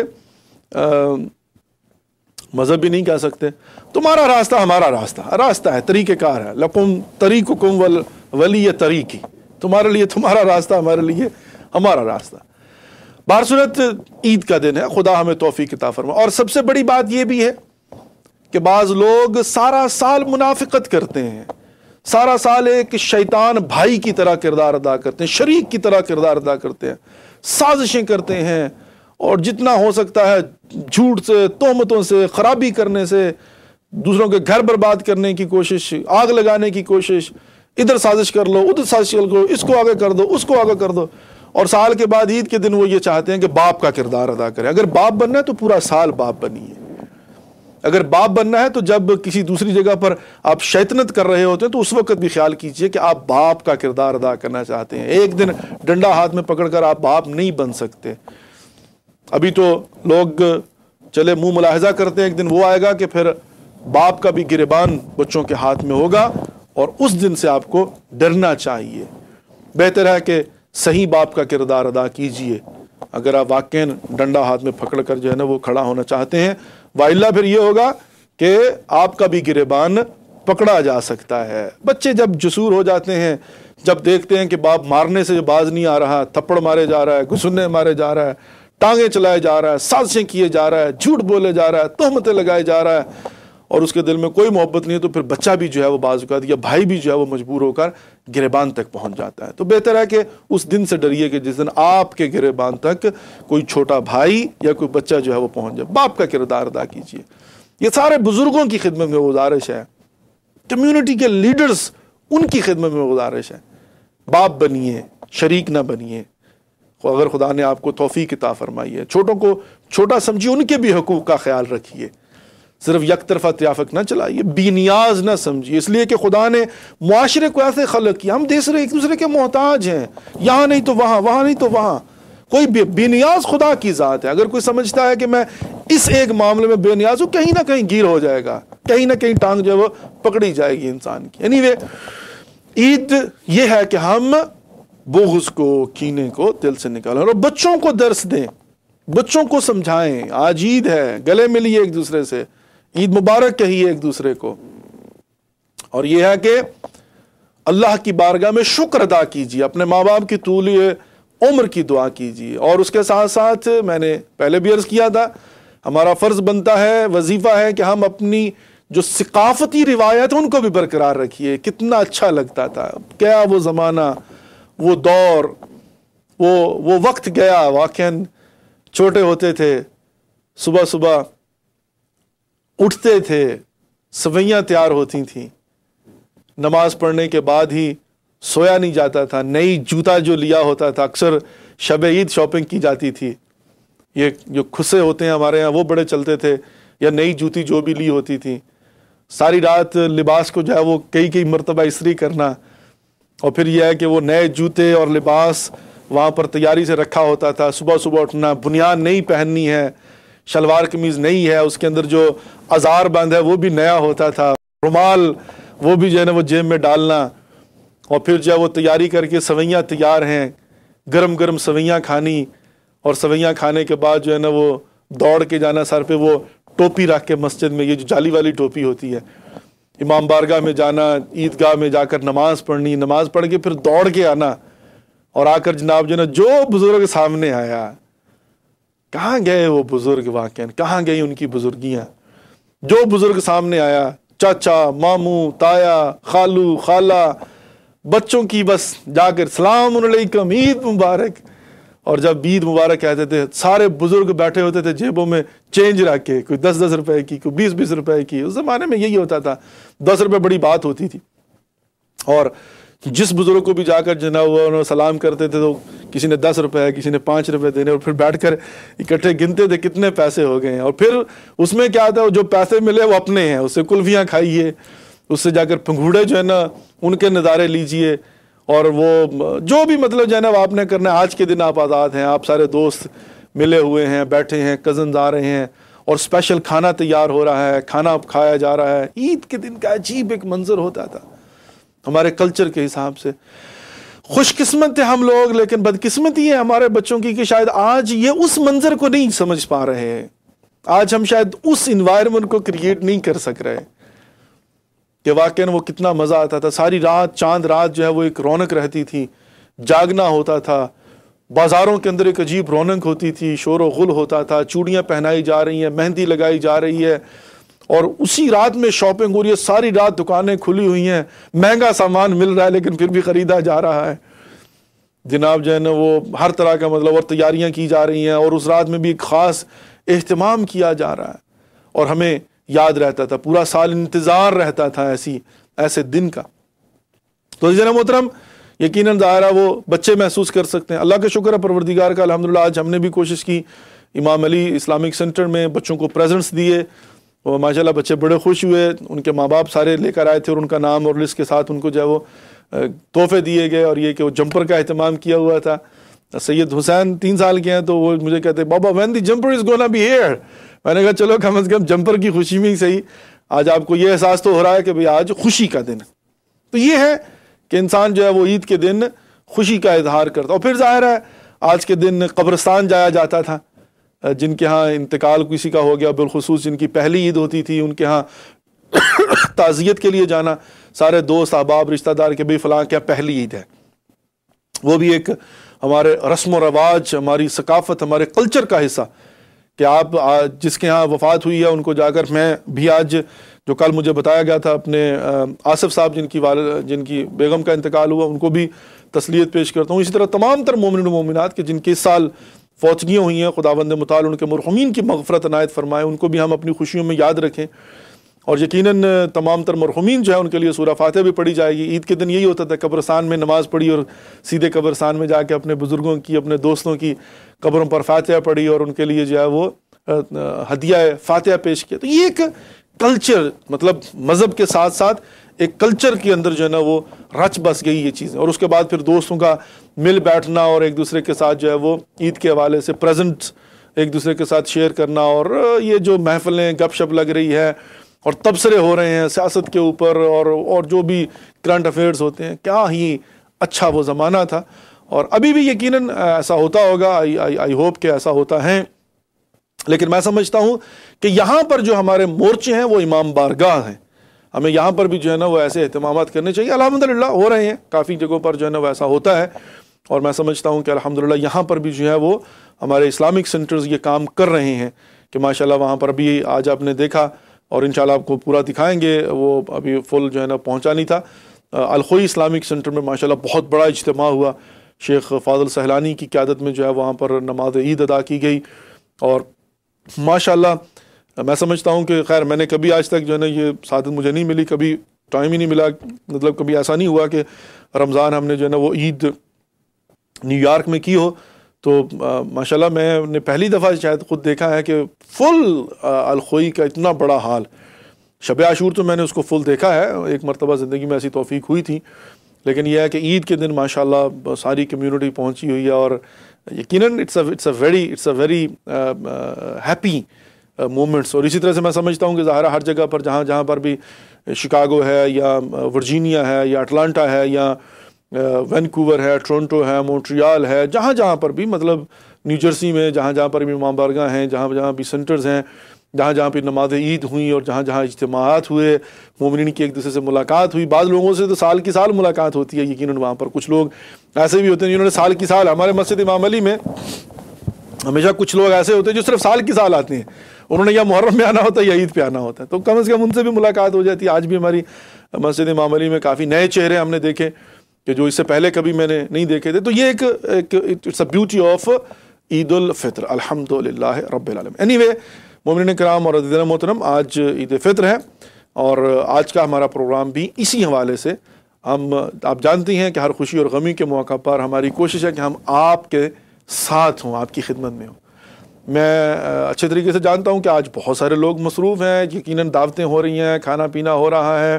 مذہب بھی نہیں کہہ سکتے، تمہارا راستہ ہمارا راستہ ہے، طریقہ کار ہے، لکم طریقکم ولی طریقی، تمہارے لیے تمہارا راستہ، ہمارے لیے ہمارا راستہ۔ بہرصورت عید کا دن ہے، خدا ہمیں توفیق عطا فرمائے۔ اور سب سے بڑی بات یہ بھی ہے کہ بعض لوگ سارا سال منافقت کرتے ہیں، سارا سال ایک شیطان بھائی کی طرح کردار ادا کرتے ہیں، شریک کی طرح کردار ادا کرتے ہیں، سازشیں کرتے ہیں، اور جتنا ہو سکتا ہے جھوٹ سے، تہمتوں سے، خرابی کرنے سے، دوسروں کے گھر برباد کرنے کی کوشش، آگ لگانے کی کوشش، ادھر سازش کر لو، ادھر سازش کر لو، اس کو آگے کر دو، اس کو آگے کر دو. اور سال کے بعد عید کے دن وہ یہ چاہتے ہیں کہ باپ کا کردار ادا کرے. اگر باپ بننا ہے تو پورا سال باپ بنیے. اگر باپ بننا ہے تو جب کسی دوسری جگہ پر آپ شیطنت کر رہے ہوتے ہیں تو اس وقت بھی خیال کیجئے کہ آپ باپ کا کردار ادا کرنا چاہتے ہیں. ایک دن ڈنڈا ہاتھ میں پکڑ کر آپ باپ نہیں بن سکتے. ابھی تو لوگ چلے منہ ملاحظہ کرتے ہیں، ایک دن وہ آئے گا کہ پھر باپ کا بھی گریبان بچوں کے ہاتھ میں ہوگا، اور اس دن سے آپ کو ڈرنا چاہیے. بہتر ہے کہ صحیح باپ کا کردار ادا کیجئے اگر آپ واقعاً ڈنڈا ہاتھ میں پکڑ کر جو ہے نا وہ کھڑا ہونا چاہتے ہیں. وائلہ پھر یہ ہوگا کہ آپ کا بھی گریبان پکڑا جا سکتا ہے. بچے جب جسور ہو جاتے ہیں، جب دیکھتے ہیں کہ باپ مارنے سے باز نہیں آ رہا، تھپڑ مارے جا رہا ہے، گھسنے مارے جا رہا ہے، ٹانگیں چلائے جا رہا ہے، سازشیں کیے جا رہا ہے، جھوٹ بولے جا رہا ہے، تہمتیں لگائے جا رہا ہے، اور اس کے دل میں کوئی محبت نہیں ہے، تو پھر بچہ بھی جو ہے وہ بعض اوقات یا بھائی بھی جو ہے وہ مجبور ہو کر گریبان تک پہنچ جاتا ہے. تو بہتر ہے کہ اس دن سے ڈریے کہ جس دن آپ کے گریبان تک کوئی چھوٹا بھائی یا کوئی بچہ جو ہے وہ پہنچ جائے. باپ کا کردار ادا کیجیے. یہ سارے بزرگوں کی خدمت میں گزارش ہے، کمیونٹی کے لیڈرز ان کی خدمت میں گزارش ہے. باپ بنیے، شریک نہ بنیے. اگر خدا نے آپ کو توفیق عطا فرمائی ہے، چھوٹوں کو چھوٹا سمجھیے، ان کے بھی حقوق کا خیال رکھیے. صرف یک طرفہ تیافق نہ چلائیے، بے نیاز نہ سمجھیے. اس لیے کہ خدا نے معاشرے کو ایسے خلق کیا، ہم ایک دوسرے کے محتاج ہیں، یہاں نہیں تو وہاں، وہاں نہیں تو وہاں. کوئی بے نیاز خدا کی ذات ہے. اگر کوئی سمجھتا ہے کہ میں اس ایک معاملے میں بے نیاز ہوں، کہیں نہ کہیں گیر ہو جائے گا، کہیں نہ کہیں ٹانگ جو ہے وہ پکڑی جائے گی انسان کی. anyway، عید یہ ہے کہ ہم بغض کو، کینے کو دل سے نکالیں، اور بچوں کو درس دیں، بچوں کو سمجھائیں. آج عید ہے، گلے ملیے ایک دوسرے سے، عید مبارک کہیے ایک دوسرے کو. اور یہ ہے کہ اللہ کی بارگاہ میں شکر ادا کیجیے، اپنے ماں باپ کی طول عمر کی دعا کیجیے. اور اس کے ساتھ ساتھ میں نے پہلے بھی عرض کیا تھا، ہمارا فرض بنتا ہے، وظیفہ ہے کہ ہم اپنی جو ثقافتی روایت ان کو بھی برقرار رکھیے. کتنا اچھا لگتا تھا، کیا وہ زمانہ، وہ دور، وہ وقت گیا. واقعاً چھوٹے ہوتے تھے، صبح صبح اٹھتے تھے، سویاں تیار ہوتی تھیں، نماز پڑھنے کے بعد ہی سویا نہیں جاتا تھا. نئی جوتا جو لیا ہوتا تھا، اکثر شب عید شاپنگ کی جاتی تھی. یہ جو کھسے ہوتے ہیں ہمارے ہاں وہ بڑے چلتے تھے، یا نئی جوتی جو بھی لی ہوتی تھی. ساری رات لباس کو جو ہے وہ کئی مرتبہ استری کرنا، اور پھر یہ ہے کہ وہ نئے جوتے اور لباس وہاں پر تیاری سے رکھا ہوتا تھا. صبح صبح اٹھنا، بنیان نئی پہننی ہے، شلوار قمیض نئی ہے، اس کے اندر جو ازار بند ہے وہ بھی نیا ہوتا تھا، رومال وہ بھی جو ہے نا وہ جیب میں ڈالنا. اور پھر جو ہے وہ تیاری کر کے سویاں تیار ہیں، گرم گرم سویاں کھانی، اور سویاں کھانے کے بعد جو ہے نا وہ دوڑ کے جانا، سر پہ وہ ٹوپی رکھ کے مسجد میں، یہ جو جالی والی ٹوپی ہوتی ہے، امام بارگاہ میں جانا، عیدگاہ میں جا کر نماز پڑھنی، نماز پڑھ کے پھر دوڑ کے آنا، اور آ کر جناب جو ہے نا جو بزرگ سامنے آیا، کہاں گئے وہ بزرگ، واقعا کہاں گئی ان کی بزرگیاں. جو بزرگ سامنے آیا، چاچا، ماموں، تایا، خالو، خالہ، بچوں کی بس جا کر السلام علیکم، عید مبارک. اور جب عید مبارک کہتے تھے، سارے بزرگ بیٹھے ہوتے تھے جیبوں میں چینج رکھ کے، کوئی 10 روپے کی، کوئی 20 روپے کی. اس زمانے میں یہی ہوتا تھا، 10 روپے بڑی بات ہوتی تھی. اور جس بزرگ کو بھی جا کر جنا وہ سلام کرتے تھے تو کسی نے 10 روپے، کسی نے 5 روپے دینے، اور پھر بیٹھ کر اکٹھے گنتے تھے کتنے پیسے ہو گئے ہیں. اور پھر اس میں کیا تھا، جو پیسے ملے وہ اپنے ہیں، اس سے کلفیاں کھائیے، اس سے جا کر پنگوڑے جو ہے نا ان کے نظارے لیجئے، اور وہ جو بھی مطلب جو ہے نا وہ آپ نے کرنا ہے. آج کے دن آپ آزاد ہیں، آپ سارے دوست ملے ہوئے ہیں، بیٹھے ہیں، کزنز آ رہے ہیں، اور اسپیشل کھانا تیار ہو رہا ہے، کھانا کھایا جا رہا ہے. عید کے دن کا عجیب ایک منظر ہوتا تھا ہمارے کلچر کے حساب سے. خوش قسمت تھے ہم لوگ، لیکن بدقسمتی ہے ہمارے بچوں کی کہ شاید آج یہ اس منظر کو نہیں سمجھ پا رہے ہیں. آج ہم شاید اس انوائرمنٹ کو کریٹ نہیں کر سک رہے کہ واقعاً وہ کتنا مزہ آتا تھا. ساری رات، چاند رات جو ہے وہ ایک رونق رہتی تھی، جاگنا ہوتا تھا، بازاروں کے اندر ایک عجیب رونق ہوتی تھی، شور و غل ہوتا تھا، چوڑیاں پہنائی جا رہی ہیں، مہندی لگائی جا رہی ہے، اور اسی رات میں شاپنگ ہو رہی ہے. ساری رات دکانیں کھلی ہوئی ہیں، مہنگا سامان مل رہا ہے لیکن پھر بھی خریدا جا رہا ہے. جناب جو ہے نا وہ ہر طرح کا مطلب اور تیاریاں کی جا رہی ہیں، اور اس رات میں بھی ایک خاص اہتمام کیا جا رہا ہے، اور ہمیں یاد رہتا تھا، پورا سال انتظار رہتا تھا ایسے دن کا۔ تو عزیزان محترم، یقیناً ظاہر ہے وہ بچے محسوس کر سکتے ہیں۔ اللہ کا شکر ہے پروردگار کا، الحمدللہ آج ہم نے بھی کوشش کی، امام علی اسلامک سینٹر میں بچوں کو پریزنٹس دیے، اور ماشاءاللہ بچے بڑے خوش ہوئے، ان کے ماں باپ سارے لے کر آئے تھے، اور ان کا نام اور لسٹ کے ساتھ ان کو جو ہے وہ تحفے دیے گئے، اور یہ کہ وہ جمپر کا اہتمام کیا ہوا تھا۔ سید حسین 3 سال کے ہیں، تو وہ مجھے کہتے بابا when the jumper is gonna be here, میں نے کہا چلو کم از کم جمپر کی خوشی میں ہی صحیح، آج آپ کو یہ احساس تو ہو رہا ہے کہ بھئی آج خوشی کا دن ہے۔ تو یہ ہے کہ انسان جو ہے وہ عید کے دن خوشی کا اظہار کرتا، اور پھر ظاہر ہے آج کے دن قبرستان جایا جاتا تھا، جن کے ہاں انتقال کسی کا ہو گیا، بالخصوص جن کی پہلی عید ہوتی تھی، ان کے ہاں تعزیت کے لیے جانا، سارے دوست احباب رشتہ دار کے بھئی فلاں کیا پہلی عید ہے، وہ بھی ایک ہمارے رسم و رواج، ہماری ثقافت، ہمارے کلچر کا حصہ، کہ آپ جس کے ہاں وفات ہوئی ہے ان کو جا کر، میں بھی آج جو کل مجھے بتایا گیا تھا اپنے آصف صاحب جن کی بیگم کا انتقال ہوا، ان کو بھی تسلیت پیش کرتا ہوں۔ اسی طرح تمام تر مومنین و مومنات کے جن کے اس سال فوتگیاں ہوئی ہیں، خداوند متعال ان کے مرحومین کی مغفرت عنایت فرمائے، ان کو بھی ہم اپنی خوشیوں میں یاد رکھیں، اور یقیناً تمام تر مرحومین جو ہے ان کے لیے سورہ فاتحہ بھی پڑھی جائے گی۔ عید کے دن یہی ہوتا تھا، قبرستان میں نماز پڑھی اور سیدھے قبرستان میں جا کے اپنے بزرگوں کی، اپنے دوستوں کی قبروں پر فاتحہ پڑھی، اور ان کے لیے جو ہے وہ ہدیہ فاتحہ پیش کیا۔ تو یہ ایک کلچر، مطلب مذہب کے ساتھ ساتھ ایک کلچر کے اندر جو ہے نا وہ رچ بس گئی یہ چیزیں، اور اس کے بعد پھر دوستوں کا مل بیٹھنا، اور ایک دوسرے کے ساتھ جو ہے وہ عید کے حوالے سے پریزنٹس ایک دوسرے کے ساتھ شیئر کرنا، اور یہ جو محفلیں گپ شپ لگ رہی ہے اور تبصرے ہو رہے ہیں سیاست کے اوپر، اور جو بھی کرنٹ افیئرز ہوتے ہیں، کیا ہی اچھا وہ زمانہ تھا، اور ابھی بھی یقیناً ایسا ہوتا ہوگا، آئی ہوپ کہ ایسا ہوتا ہے۔ لیکن میں سمجھتا ہوں کہ یہاں پر جو ہمارے مورچے ہیں وہ امام بارگاہ ہیں، ہمیں یہاں پر بھی جو ہے نا وہ ایسے اہتمامات کرنے چاہیے۔ الحمدللہ ہو رہے ہیں، کافی جگہوں پر جو ہے نا وہ ایسا ہوتا ہے، اور میں سمجھتا ہوں کہ الحمدللہ یہاں پر بھی جو ہے وہ ہمارے اسلامک سینٹرز یہ کام کر رہے ہیں کہ ماشاءاللہ وہاں پر بھی آج آپ نے دیکھا، اور انشاءاللہ آپ کو پورا دکھائیں گے، وہ ابھی فل جو ہے نا پہنچا نہیں تھا، الخوئی اسلامک سینٹر میں ماشاءاللہ بہت بڑا اجتماع ہوا، شیخ فاضل سہلانی کی قیادت میں جو ہے وہاں پر نماز عید ادا کی گئی، اور ماشاءاللہ میں سمجھتا ہوں کہ خیر میں نے کبھی آج تک جو ہے نا یہ سعادت مجھے نہیں ملی، کبھی ٹائم ہی نہیں ملا، مطلب کبھی ایسا نہیں ہوا کہ رمضان ہم نے جو ہے نا وہ عید نیو یارک میں کی ہو، تو ماشاءاللہ میں نے پہلی دفعہ شاید خود دیکھا ہے کہ فل الخوئی کا اتنا بڑا حال، شب عاشور تو میں نے اس کو فل دیکھا ہے، ایک مرتبہ زندگی میں ایسی توفیق ہوئی تھی، لیکن یہ ہے کہ عید کے دن ماشاءاللہ ساری کمیونٹی پہنچی ہوئی ہے، اور یقیناً it's a very happy moments. اور اسی طرح سے میں سمجھتا ہوں کہ ظاہرہ ہر جگہ پر جہاں پر بھی شکاگو ہے، یا ورجینیا ہے، یا اٹلانٹا ہے، یا وینکوور ہے، ٹورنٹو ہے، مونٹریال ہے، جہاں پر بھی، مطلب نیو جرسی میں جہاں پر بھی امام بارگاہ ہیں، جہاں بھی سینٹرز ہیں، جہاں بھی نماز عید ہوئیں، اور جہاں اجتماعات ہوئے، مومنین کی ایک دوسرے سے ملاقات ہوئی، بعض لوگوں سے تو سال کی سال ملاقات ہوتی ہے، یقیناً وہاں پر کچھ لوگ ایسے بھی ہوتے ہیں جنہوں نے سال کی سال، ہمارے مسجد امام علی میں ہمیشہ کچھ لوگ ایسے ہوتے ہیں جو صرف سال کی سال آتے ہیں، انہوں نے یا محرم میں آنا ہوتا ہے یا عید پہ آنا ہوتا ہے، تو کم از کم ان سے بھی ملاقات ہو جاتی ہے۔ آج بھی ہماری مسجد امام علی میں کافی نئے چہرے ہم نے دیکھے کہ جو اس سے پہلے کبھی میں نے نہیں دیکھے تھے، تو یہ ایک اٹس اے بیوٹی آف عید الفطر، الحمدللہ رب العالمین۔ اینی وے مومنین کرام اور عزیزان محترم، آج عید فطر ہے، اور آج کا ہمارا پروگرام بھی اسی حوالے سے، آپ جانتی ہیں کہ ہر خوشی اور غمی کے موقع پر ہماری کوشش ہے کہ ہم آپ کے ساتھ ہوں، آپ کی خدمت میں ہوں۔ میں اچھے طریقے سے جانتا ہوں کہ آج بہت سارے لوگ مصروف ہیں، یقیناً دعوتیں ہو رہی ہیں، کھانا پینا ہو رہا ہے،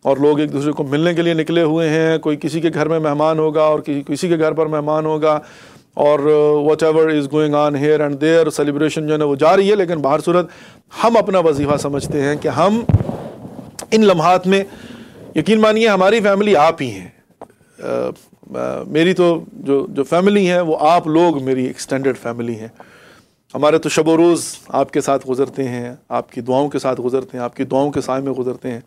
اور لوگ ایک دوسرے کو ملنے کے لیے نکلے ہوئے ہیں، کوئی کسی کے گھر میں مہمان ہوگا اور کسی کے گھر پر مہمان ہوگا، اور whatever is going on here and there, celebration جو ہے نا وہ جاری ہے۔ لیکن باہر صورت ہم اپنا وظیفہ سمجھتے ہیں کہ ہم ان لمحات میں، یقین مانیے ہماری فیملی آپ ہی ہیں، میری تو جو فیملی ہے وہ آپ لوگ میری ایکسٹینڈڈ فیملی ہیں، ہمارے تو شب و روز آپ کے ساتھ گزرتے ہیں، آپ کی دعاؤں کے ساتھ گزرتے ہیں، آپ کی دعاؤں کے سائے میں گزرتے ہیں،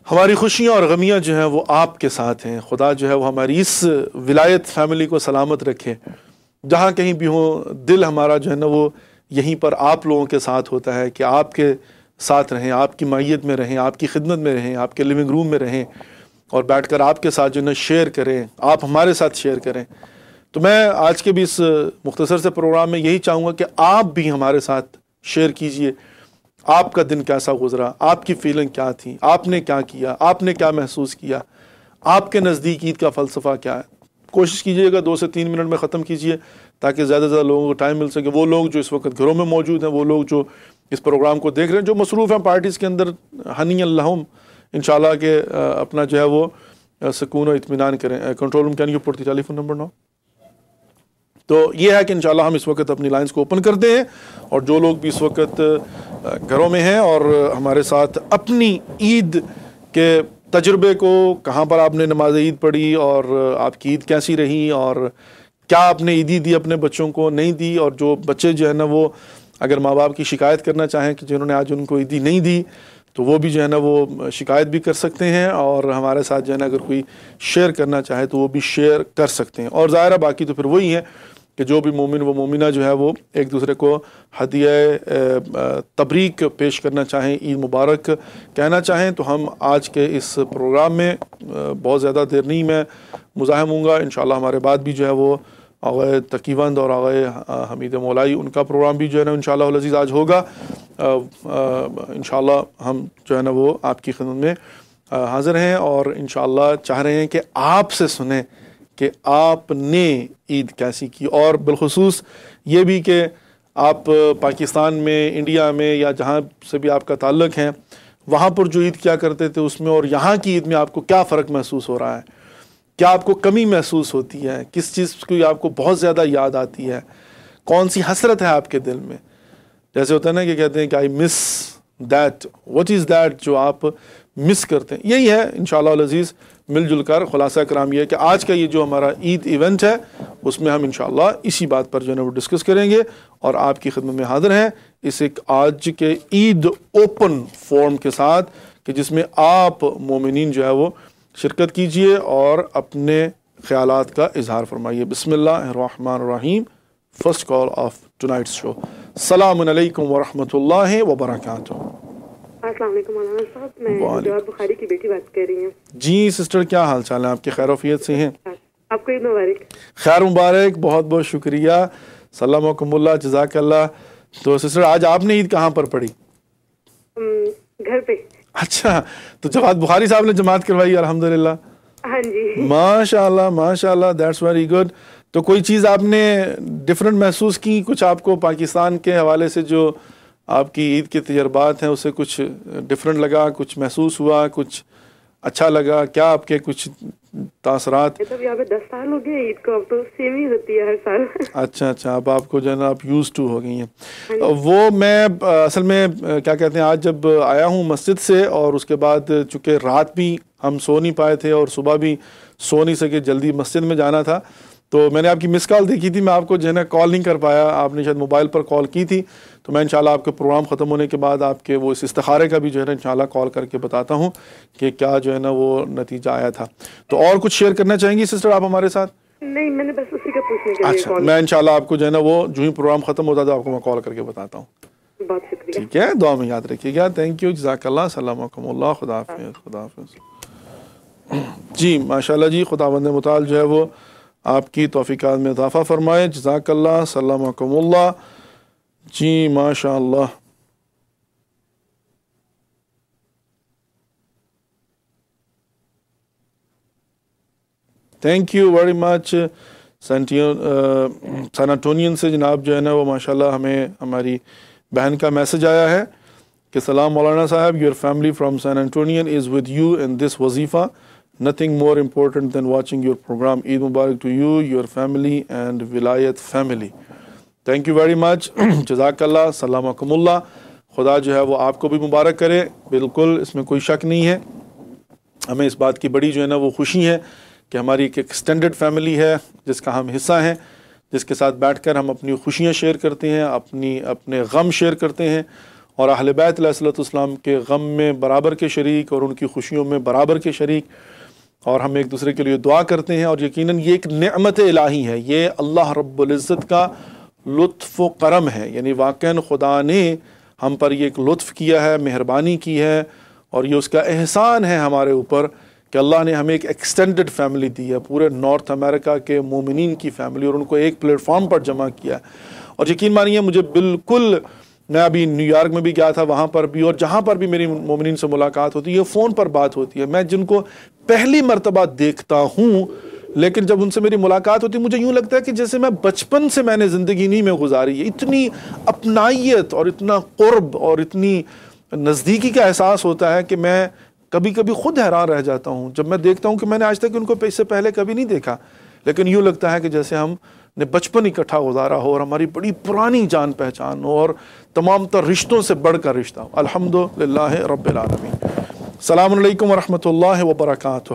ہماری خوشیاں اور غمیاں جو ہیں وہ آپ کے ساتھ ہیں۔ خدا جو ہے وہ ہماری اس ولایت فیملی کو سلامت رکھے، جہاں کہیں بھی ہو، دل ہمارا جو ہے نا وہ یہیں پر آپ لوگوں کے ساتھ ہوتا ہے کہ آپ کے ساتھ رہیں، آپ کی معیت میں رہیں، آپ کی خدمت میں رہیں، آپ کے لیونگ روم میں رہیں، اور بیٹھ کر آپ کے ساتھ جو ہے نا شیئر کریں، آپ ہمارے ساتھ شیئر کریں. تو میں آج کے بھی اس مختصر سے پروگرام میں یہی چاہوں گا کہ آپ بھی ہمارے ساتھ شیئر کیجئے، آپ کا دن کیسا گزرا، آپ کی فیلنگ کیا تھی، آپ نے کیا کیا، آپ نے کیا محسوس کیا، آپ کے نزدیک عید کا فلسفہ کیا ہے. کوشش کیجئے گا 2 سے 3 منٹ میں ختم کیجئے تاکہ زیادہ سے زیادہ لوگوں کو ٹائم مل سکے. وہ لوگ جو اس وقت گھروں میں موجود ہیں، وہ لوگ جو اس پروگرام کو دیکھ رہے ہیں، جو مصروف ہیں پارٹیز کے اندر، ہنی اللہم انشاءاللہ کہ اپنا جو ہے وہ سکون و اطمینان کریں. Control room can you put the telephone number now. تو یہ ہے کہ انشاءاللہ ہم اس وقت اپنی لائنز کو اوپن کرتے ہیں، اور جو لوگ بھی اس وقت گھروں میں ہیں اور ہمارے ساتھ اپنی عید کے تجربے کو، کہاں پر آپ نے نماز عید پڑھی اور آپ کی عید کیسی رہی، اور کیا آپ نے عیدی دی اپنے بچوں کو، نہیں دی، اور جو بچے جو ہے نا وہ اگر ماں باپ کی شکایت کرنا چاہیں کہ جنہوں نے آج ان کو عیدی نہیں دی تو وہ بھی جو ہے نا وہ شکایت بھی کر سکتے ہیں، اور ہمارے ساتھ جو ہے نا اگر کوئی شیئر کرنا چاہے تو وہ بھی شیئر کر سکتے ہیں. اور ظاہر ہے باقی تو پھر وہی ہے کہ جو بھی مومن و مومنہ جو ہے وہ ایک دوسرے کو ہدیہ تبریک پیش کرنا چاہیں، عید مبارک کہنا چاہیں، تو ہم آج کے اس پروگرام میں بہت زیادہ دیر نہیں میں مزاحم ہوں گا. انشاءاللہ ہمارے بعد بھی جو ہے وہ آغا تقیوند اور آغا حمید مولائی ان کا پروگرام بھی جو ہے نا انشاءاللہ العزیز آج ہوگا. انشاءاللہ ہم جو ہے نا وہ آپ کی خدمت میں حاضر ہیں، اور انشاءاللہ چاہ رہے ہیں کہ آپ سے سنیں کہ آپ نے عید کیسی کی، اور بالخصوص یہ بھی کہ آپ پاکستان میں، انڈیا میں، یا جہاں سے بھی آپ کا تعلق ہے، وہاں پر جو عید کیا کرتے تھے اس میں اور یہاں کی عید میں آپ کو کیا فرق محسوس ہو رہا ہے، کیا آپ کو کمی محسوس ہوتی ہے، کس چیز کی آپ کو بہت زیادہ یاد آتی ہے، کون سی حسرت ہے آپ کے دل میں. جیسے ہوتا ہے نا کہ کہتے ہیں کہ آئی مس دیٹ، واٹ از دیٹ جو آپ مس کرتے ہیں. یہی ہے انشاءاللہ العزیز مل جل کر. خلاصہ کرام یہ ہے کہ آج کا یہ جو ہمارا عید ایونٹ ہے اس میں ہم انشاءاللہ اسی بات پر جو ہے نا وہ ڈسکس کریں گے، اور آپ کی خدمت میں حاضر ہیں اس ایک آج کے عید اوپن فورم کے ساتھ کہ جس میں آپ مومنین جو ہے وہ شرکت کیجئے اور اپنے خیالات کا اظہار فرمائیے. بسم اللہ الرحمن الرحیم. فرسٹ کال آف ٹونائٹس شو. السلام علیکم ورحمۃ اللہ وبرکاتہ. السلام علیکم مولانا صاحب، میں جواد بخاری کی بیٹی بات کر رہی ہوں. جی سسٹر، کیا حال چال ہے آپ کے؟ خیر وفیت سے ہیں؟ آپ کو عید مبارک. خیر مبارک، بہت بہت شکریہ. سلامکم اللہ، جزاک اللہ. تو سسٹر آج آپ نے عید کہاں پر پڑھی؟ گھر پہ. اچھا، تو جواد بخاری صاحب نے جماعت کروائی الحمدللہ. ہاں جی ماشاء اللہ ماشاء اللہ، دیٹس ویری گڈ. تو کوئی چیز آپ نے ڈفرینٹ محسوس کی؟ کچھ آپ کو پاکستان کے حوالے سے جو آپ کی عید کے تجربات ہیں اسے کچھ ڈفرینٹ لگا، کچھ محسوس ہوا، کچھ اچھا لگا؟ کیا آپ کے کچھ تاثرات؟ تو یہاں پہ 10 سال ہو گئے عید کو، اب تو سیم ہی ہوتی ہے ہر سال. اچھا، اب آپ کو جو ہے نا آپ یوز ٹو ہو گئی ہیں. وہ میں اصل میں کیا کہتے ہیں، آج جب آیا ہوں مسجد سے، اور اس کے بعد چونکہ رات بھی ہم سو نہیں پائے تھے اور صبح بھی سو نہیں سکے، جلدی مسجد میں جانا تھا، تو میں نے آپ کی مس کال دیکھی تھی. میں آپ کو جو ہے نا کال نہیں کر پایا، آپ نے شاید موبائل پر کال کی تھی. تو میں انشاءاللہ آپ کے پروگرام ختم ہونے کے بعد آپ کے وہ اس استخارے کا بھی جو ہے نا انشاءاللہ کال کر کے بتاتا ہوں کہ کیا جو ہے نا وہ نتیجہ آیا تھا. تو اور کچھ شیئر کرنا چاہیں گی سسٹر آپ ہمارے ساتھ؟ نہیں، میں نے بس اسی کا پوچھنے کے لیے اچھا، کال. میں انشاءاللہ آپ کو جو ہے نا وہ جو ہی پروگرام ختم ہوتا تھا آپ کو میں کال کر کے بتاتا ہوں. بہت شکریہ. ٹھیک ہے، دعا میں یاد رکھیے گا. تھینک یو، جزاک اللہ. السلام علیکم اللہ. خدا حافظ. خدا حافظ. جی ماشاءاللہ جی، خداوند متعال جو ہے وہ آپ کی توفیقات میں اضافہ فرمائے. جزاک اللہ. السلام علیکم اللہ. جی ماشاء اللہ. Thank you very much. San Antonio سے جناب جو ہے نا وہ ماشاءاللہ ہمیں ہماری بہن کا میسج آیا ہے کہ سلام مولانا صاحب، your family from San Antonio is with you in this وظیفہ. Nothing more important than watching your program. Eid Mubarak to you, your family and Vilayat family. Thank you very much. جزاک اللہ. سلامکم اللہ. خدا جو ہے وہ آپ کو بھی مبارک کرے. بالکل اس میں کوئی شک نہیں ہے. ہمیں اس بات کی بڑی جو ہے نا وہ خوشی ہے کہ ہماری ایک ایکسٹینڈڈ فیملی ہے جس کا ہم حصہ ہیں، جس کے ساتھ بیٹھ کر ہم اپنی خوشیاں شیئر کرتے ہیں، اپنے غم شیئر کرتے ہیں، اور اہل بیت علیہ الصلوۃ والسلام کے غم میں برابر کے شریک اور ان کی خوشیوں میں برابر کے شریک، اور ہم ایک دوسرے کے لیے دعا کرتے ہیں. اور یقیناً یہ ایک نعمت الہی ہے، یہ اللہ رب العزت کا لطف و کرم ہے. یعنی واقعاً خدا نے ہم پر یہ ایک لطف کیا ہے، مہربانی کی ہے، اور یہ اس کا احسان ہے ہمارے اوپر کہ اللہ نے ہمیں ایک ایکسٹینڈڈ فیملی دی ہے، پورے نارتھ امریکہ کے مومنین کی فیملی، اور ان کو ایک پلیٹ فارم پر جمع کیا ہے۔ اور یقین مانیے مجھے بالکل، میں ابھی نیو یارک میں بھی گیا تھا، وہاں پر بھی اور جہاں پر بھی میری مومنین سے ملاقات ہوتی ہے فون پر بات ہوتی ہے۔ میں جن کو پہلی مرتبہ دیکھتا ہوں لیکن جب ان سے میری ملاقات ہوتی ہے مجھے یوں لگتا ہے کہ جیسے میں بچپن سے میں نے زندگی نہیں میں گزاری ہے۔ اتنی اپنائیت اور اتنا قرب اور اتنی نزدیکی کا احساس ہوتا ہے کہ میں کبھی کبھی خود حیران رہ جاتا ہوں جب میں دیکھتا ہوں کہ میں نے آج تک ان کو اس سے پہلے کبھی نہیں دیکھا، لیکن یوں لگتا ہے کہ جیسے ہم نے بچپن اکٹھا گزارا ہو اور ہماری بڑی پرانی جان پہچان ہو اور تمام تر رشتوں سے بڑھ کر رشتہ ہو۔ الحمدللہ رب العالمین۔ السلام علیکم ورحمۃ اللہ وبرکاتہ۔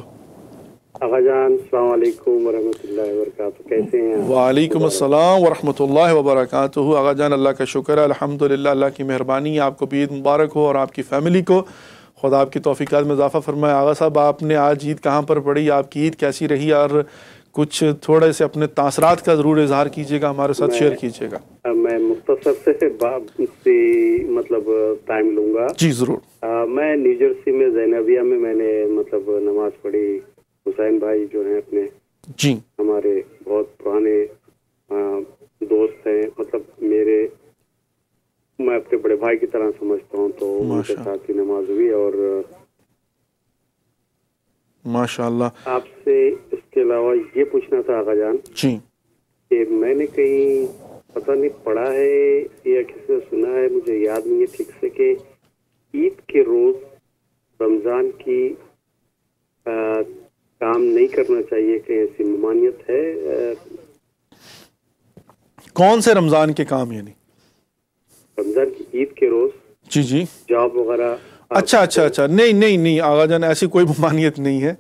آقا جان السلام علیکم ورحمۃ اللہ وبرکاتہ، کیسے ہیں؟ وعلیکم السلام ورحمۃ اللہ وبرکاتہ۔ آقا جان اللہ کا شکر ہے، الحمدللہ، اللہ کی مہربانی ہے، آپ کو بھی عید مبارک ہو اور آپ کی فیملی کو، خدا آپ کی توفیقات میں اضافہ فرمائے۔ آغا صاحب آپ نے آج عید کہاں پر پڑھی، آپ کی عید کیسی رہی، اور کچھ تھوڑے سے اپنے تاثرات کا ضرور اظہار کیجیے گا، ہمارے ساتھ شیئر کیجیے گا۔ میں مختصر سے مطلب ٹائم لوں گا۔ جی ضرور۔ میں نیو جرسی میں زینبیہ میں نے مطلب نماز پڑھی۔ حسین بھائی جو ہیں اپنے، جی ہمارے بہت پرانے دوست ہیں، مطلب میں اپنے بڑے بھائی کی طرح سمجھتا ہوں، تو ان کے ساتھ ہی نماز ہوئی۔ اور ماشاء اللہ آپ سے اس کے علاوہ یہ پوچھنا تھا آقا جان جی کہ میں نے کہیں پتہ نہیں پڑھا ہے یا کسی سے سنا ہے، مجھے یاد نہیں ہے ٹھیک سے، کہ عید کے روز رمضان کی کام نہیں کرنا چاہیے، کہ ایسی ممانعت ہے؟ کون سے رمضان کے کام؟ یعنی رمضان کی عید کے روز جی جی جاب وغیرہ؟ اچھا نہیں آغا جان، ایسی کوئی ممانعت نہیں ہے۔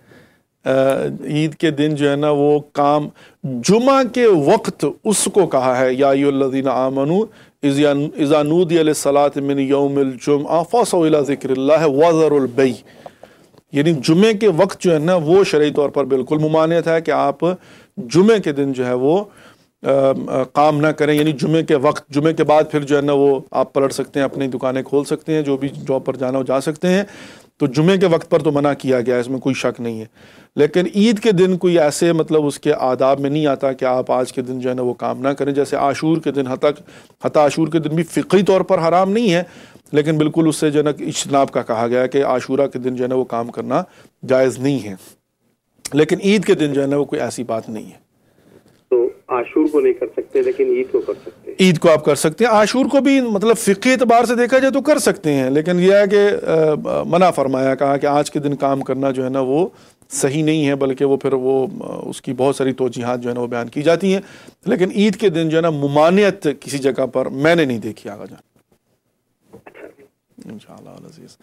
عید کے دن جو ہے نا وہ کام جمعہ کے وقت اس کو کہا ہے، یا ایھا الذین آمنوا اذا نودی للصلاۃ من یوم الجمعہ فاسعوا الی ذکر اللہ وذروا البیع، یعنی جمعے کے وقت جو ہے نا وہ شرعی طور پر بالکل ممانعت ہے کہ آپ جمعے کے دن جو ہے وہ کام نہ کریں، یعنی جمعے کے وقت، جمعے کے بعد پھر جو ہے نا وہ آپ پلٹ سکتے ہیں، اپنی دکانیں کھول سکتے ہیں، جو بھی جاب پر جانا ہو جا سکتے ہیں، تو جمعے کے وقت پر تو منع کیا گیا ہے، اس میں کوئی شک نہیں ہے۔ لیکن عید کے دن کوئی ایسے مطلب اس کے آداب میں نہیں آتا کہ آپ آج کے دن جو ہے نا وہ کام نہ کریں، جیسے عاشور کے دن، حتی عاشور کے دن بھی فقہی طور پر حرام نہیں ہے، لیکن بالکل اس سے جو ہے نا اجتناب کا کہا گیا ہے کہ عاشورہ کے دن جو ہے نا وہ کام کرنا جائز نہیں ہے، لیکن عید کے دن جو ہے نا وہ کوئی ایسی بات نہیں ہے۔ تو عاشور کو نہیں کر سکتے لیکن عید کو کر سکتے ہیں؟ عید کو آپ کر سکتے ہیں، عاشور کو بھی مطلب فقہی اعتبار سے دیکھا جائے تو کر سکتے ہیں، لیکن یہ ہے کہ منع فرمایا، کہا کہ آج کے دن کام کرنا جو ہے نا وہ صحیح نہیں ہے، بلکہ وہ پھر وہ اس کی بہت ساری توجیحات جو ہے نا وہ بیان کی جاتی ہیں، لیکن عید کے دن جو ہے نا ممانعت کسی جگہ پر میں نے نہیں دیکھی آقا جان، انشاءاللہ العزیز۔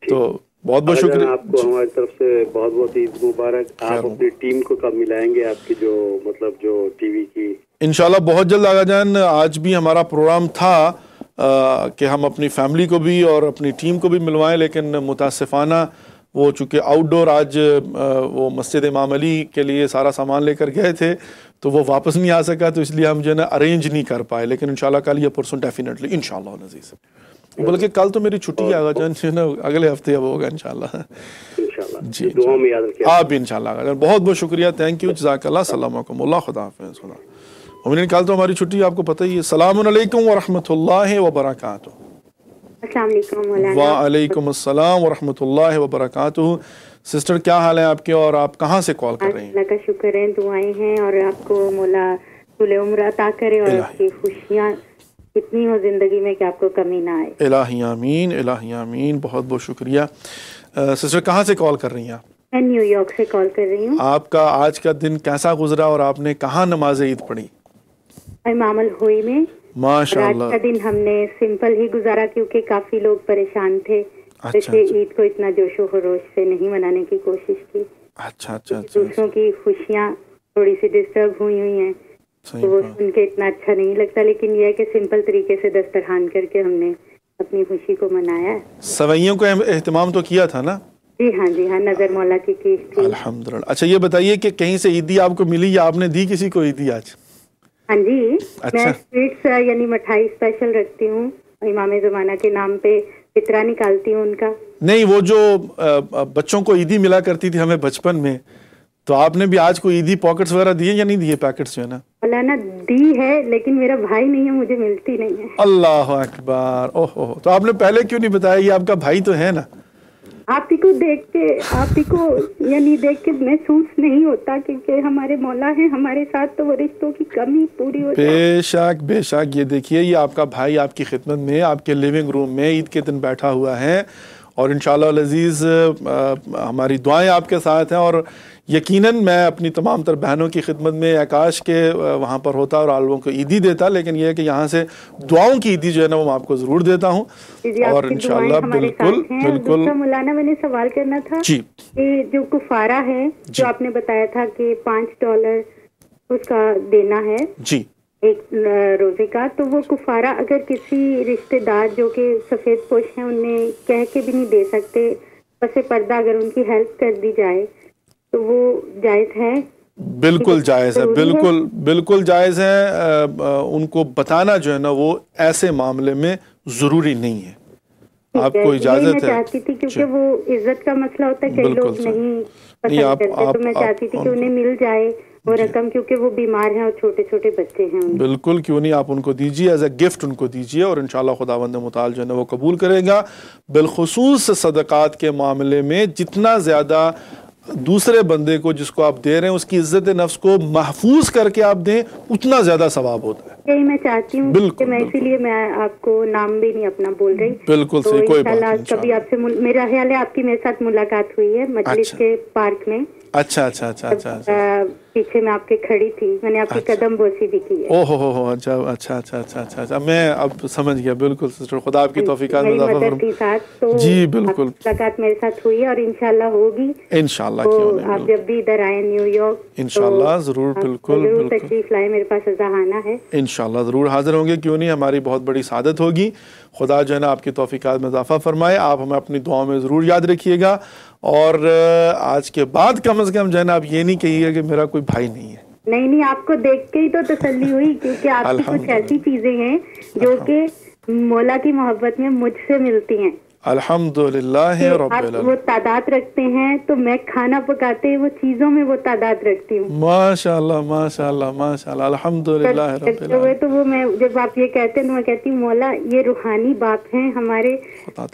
تو بہت بہت شکریہ آپ کو ہماری طرف سے بہت بہت عید مبارک۔ آپ اپنی ٹیم کو کب ملائیں گے، آپ کی جو مطلب جو ٹی وی کی؟ انشاءاللہ بہت جلد آقا جان۔ آج بھی ہمارا پروگرام تھا کہ ہم اپنی فیملی کو بھی اور اپنی ٹیم کو بھی ملوائیں، لیکن متاسفانہ وہ چونکہ آؤٹ ڈور آج وہ مسجد امام علی کے لیے سارا سامان لے کر گئے تھے تو وہ واپس نہیں آ سکا، تو اس لیے ہم جو ہے نا ارینج نہیں کر پائے، لیکن انشاءاللہ کل یا پرسوں ڈیفینیٹلی انشاءاللہ العزیز، بلکہ کل تو میری چھٹی ہے آقا جان، جو ہے نا اگلے ہفتے اب ہوگا انشاءاللہ۔ جی دعا میں یاد رکھیں آپ بھی انشاءاللہ آقا جان، بہت بہت شکریہ، تھینک یو، جزاک اللہ، السلام علیکم، اللہ خدا حافظ۔ امین، کل تو ہماری چھٹی آپ کو پتہ ہی ہے۔ السلام علیکم ورحمۃ اللہ وبرکاتہ۔ السلام علیکم مولانا۔ وعلیکم السلام ورحمۃ اللہ وبرکاتہ۔ سسٹر کیا حال ہے آپ کے، اور آپ کہاں سے کال کر رہی ہیں؟ اللہ کا شکر ہے، دعائیں ہیں، اور آپ کو مولا طول عمر عطا کرے اور آپ کی خوشیاں اتنی ہو زندگی میں کہ آپ کو کمی نہ آئے۔ الہی آمین، الہی آمین، بہت بہت شکریہ۔ سسٹر کہاں سے کال کر رہی ہیں آپ؟ میں نیو یارک سے کال کر رہی ہوں۔ آپ کا آج کا دن کیسا گزرا اور آپ نے کہاں نماز عید پڑھی؟ امام الہوئی میں۔ ماشاء اللہ۔ آج کا دن ہم نے سمپل ہی گزارا کیونکہ کافی لوگ پریشان تھے، اس لیے عید کو اتنا جوش و خروش سے نہیں منانے کی کوشش کی۔ اچھا اچھا۔ دوسروں کی خوشیاں تھوڑی سی ڈسٹرب ہوئی ہیں تو وہ سن کے اتنا اچھا نہیں لگتا، لیکن یہ ہے کہ سمپل طریقے سے دسترخوان کر کے ہم نے اپنی خوشی کو منایا ہے۔ سوئیوں کو اہتمام تو کیا تھا نا؟ جی ہاں، نظر مولا کی کیس تھی۔ الحمدللہ۔ اچھا یہ بتائیے کہ کہیں سے عیدی آپ کو ملی یا آپ نے دی کسی کو عیدی آج؟ ہاں جی، میں سویٹس یعنی مٹھائی اسپیشل رکھتی ہوں، امام زمانہ کے نام پہ فطرہ نکالتی ہوں ان کا۔ نہیں وہ جو بچوں کو عیدی ملا کرتی تھی ہمیں بچپن میں، تو آپ نے بھی آج کوئی عیدی پاکٹس وغیرہ دیے یا نہیں دیے؟ پیکٹس جو ہے نا مولانا دی ہے، لیکن میرا بھائی نہیں ہے، مجھے ملتی نہیں ہے۔ اللہ اکبر، اوہ، تو آپ نے پہلے کیوں نہیں بتایا؟ یہ آپ کا بھائی تو ہے نا۔ آپ ہی کو دیکھ کے، آپ ہی کو یعنی دیکھ کے محسوس نہیں ہوتا کہ ہمارے مولا ہیں ہمارے ساتھ، تو وہ رشتوں کی کمی پوری ہو جائے۔ بے شک بے شک، یہ دیکھیے یہ آپ کا بھائی آپ کی خدمت میں آپ کے لیونگ روم میں عید کے دن بیٹھا ہوا ہے، اور انشاءاللہ العزیز ہماری دعائیں آپ کے ساتھ ہیں، اور یقیناً میں اپنی تمام تر بہنوں کی خدمت میں آکاش کے وہاں پر ہوتا اور آپ لوگوں کو عیدی دیتا، لیکن یہ ہے کہ یہاں سے دعاؤں کی عیدی جو ہے نا وہ میں آپ کو ضرور دیتا ہوں، اور انشاءاللہ بالکل بالکل۔ مولانا میں نے سوال کرنا تھا جی، کہ جو کفارہ ہے جو آپ نے بتایا تھا کہ $5 اس کا دینا ہے جی ایک روزے کا، تو وہ کفارہ اگر کسی رشتہ دار جو کہ سفید پوش ہیں انہیں کہہ کے بھی نہیں دے سکتے، پس پردہ اگر ان کی ہیلپ کر دی جائے تو وہ جائز ہے؟ بالکل جائز ہے، بالکل بالکل جائز ہے۔ ان کو بتانا جو ہے نا وہ ایسے معاملے میں ضروری نہیں ہے، آپ کو اجازت ہے۔ میں چاہتی تھی کیونکہ وہ عزت کا مسئلہ ہوتا ہے، کئی لوگ نہیں پسند کرتے، تو میں چاہتی تھی کہ انہیں مل جائے وہ رقم، کیونکہ وہ بیمار ہیں اور چھوٹے چھوٹے بچے ہیں۔ بالکل، کیوں نہیں، آپ ان کو دیجیے، ایز اے گفٹ ان کو دیجیے، اور انشاءاللہ خداوند متعال جو ہے نا وہ قبول کرے گا۔ بالخصوص صدقات کے معاملے میں جتنا زیادہ دوسرے بندے کو جس کو آپ دے رہے ہیں اس کی عزت نفس کو محفوظ کر کے آپ دیں، اتنا زیادہ ثواب ہوتا ہے۔ یہی میں چاہتی ہوں، بالکل میں اسی لیے میں آپ کو نام بھی نہیں اپنا بول رہی۔ بالکل صحیح، کوئی بات نہیں۔ کبھی آپ سے میرا خیال ہے آپ کی میرے ساتھ ملاقات ہوئی ہے مجلس کے پارک میں۔ اچھا اچھا اچھا اچھا، پیچھے میں آپ کے کھڑی تھی، میں نے آپ کی قدم بوسی بھی کی ہے۔ او ہو، اچھا اچھا اچھا اچھا اچھا، میں اب سمجھ گیا۔ بالکل سسٹر، خدا آپ کی توفیقات میں اضافہ فرمائے۔ جی بالکل، ملاقات میرے ساتھ ہوئی ہے اور انشاءاللہ ہوگی، انشاءاللہ، کیوں نہیں۔ آپ جب بھی ادھر آئیں نیو یارک انشاءاللہ ضرور، بالکل ضرور تشریف لائیں، میرے پاس اذہانہ ہے، انشاءاللہ ضرور حاضر ہوں گے، کیوں نہیں، ہماری بہت بڑی سعادت ہوگی۔ خدا جو ہے نا آپ کی توفیقات میں اضافہ فرمائے۔ آپ ہمیں اپنی دعاؤں میں ضرور یاد رکھیے گا، اور آج کے بعد کم از کم جو ہے نا آپ یہ نہیں کہیے گا کہ میرا کوئی بھائی نہیں ہے۔ نہیں، آپ کو دیکھ کے ہی تو تسلی ہوئی، کیونکہ آپ کی کچھ ایسی چیزیں ہیں جو کہ مولا کی محبت میں مجھ سے ملتی ہیں۔ الحمدللہ رب العالمین۔ وہ تعداد رکھتے ہیں تو میں کھانا پکاتے وہ چیزوں میں وہ تعداد رکھتی ہوں۔ ماشاءاللہ ماشاءاللہ ماشاءاللہ، الحمدللہ رب العالمین۔ تو وہ میں جب آپ یہ کہتے ہیں تو میں کہتی ہوں مولا یہ روحانی باپ ہیں ہمارے،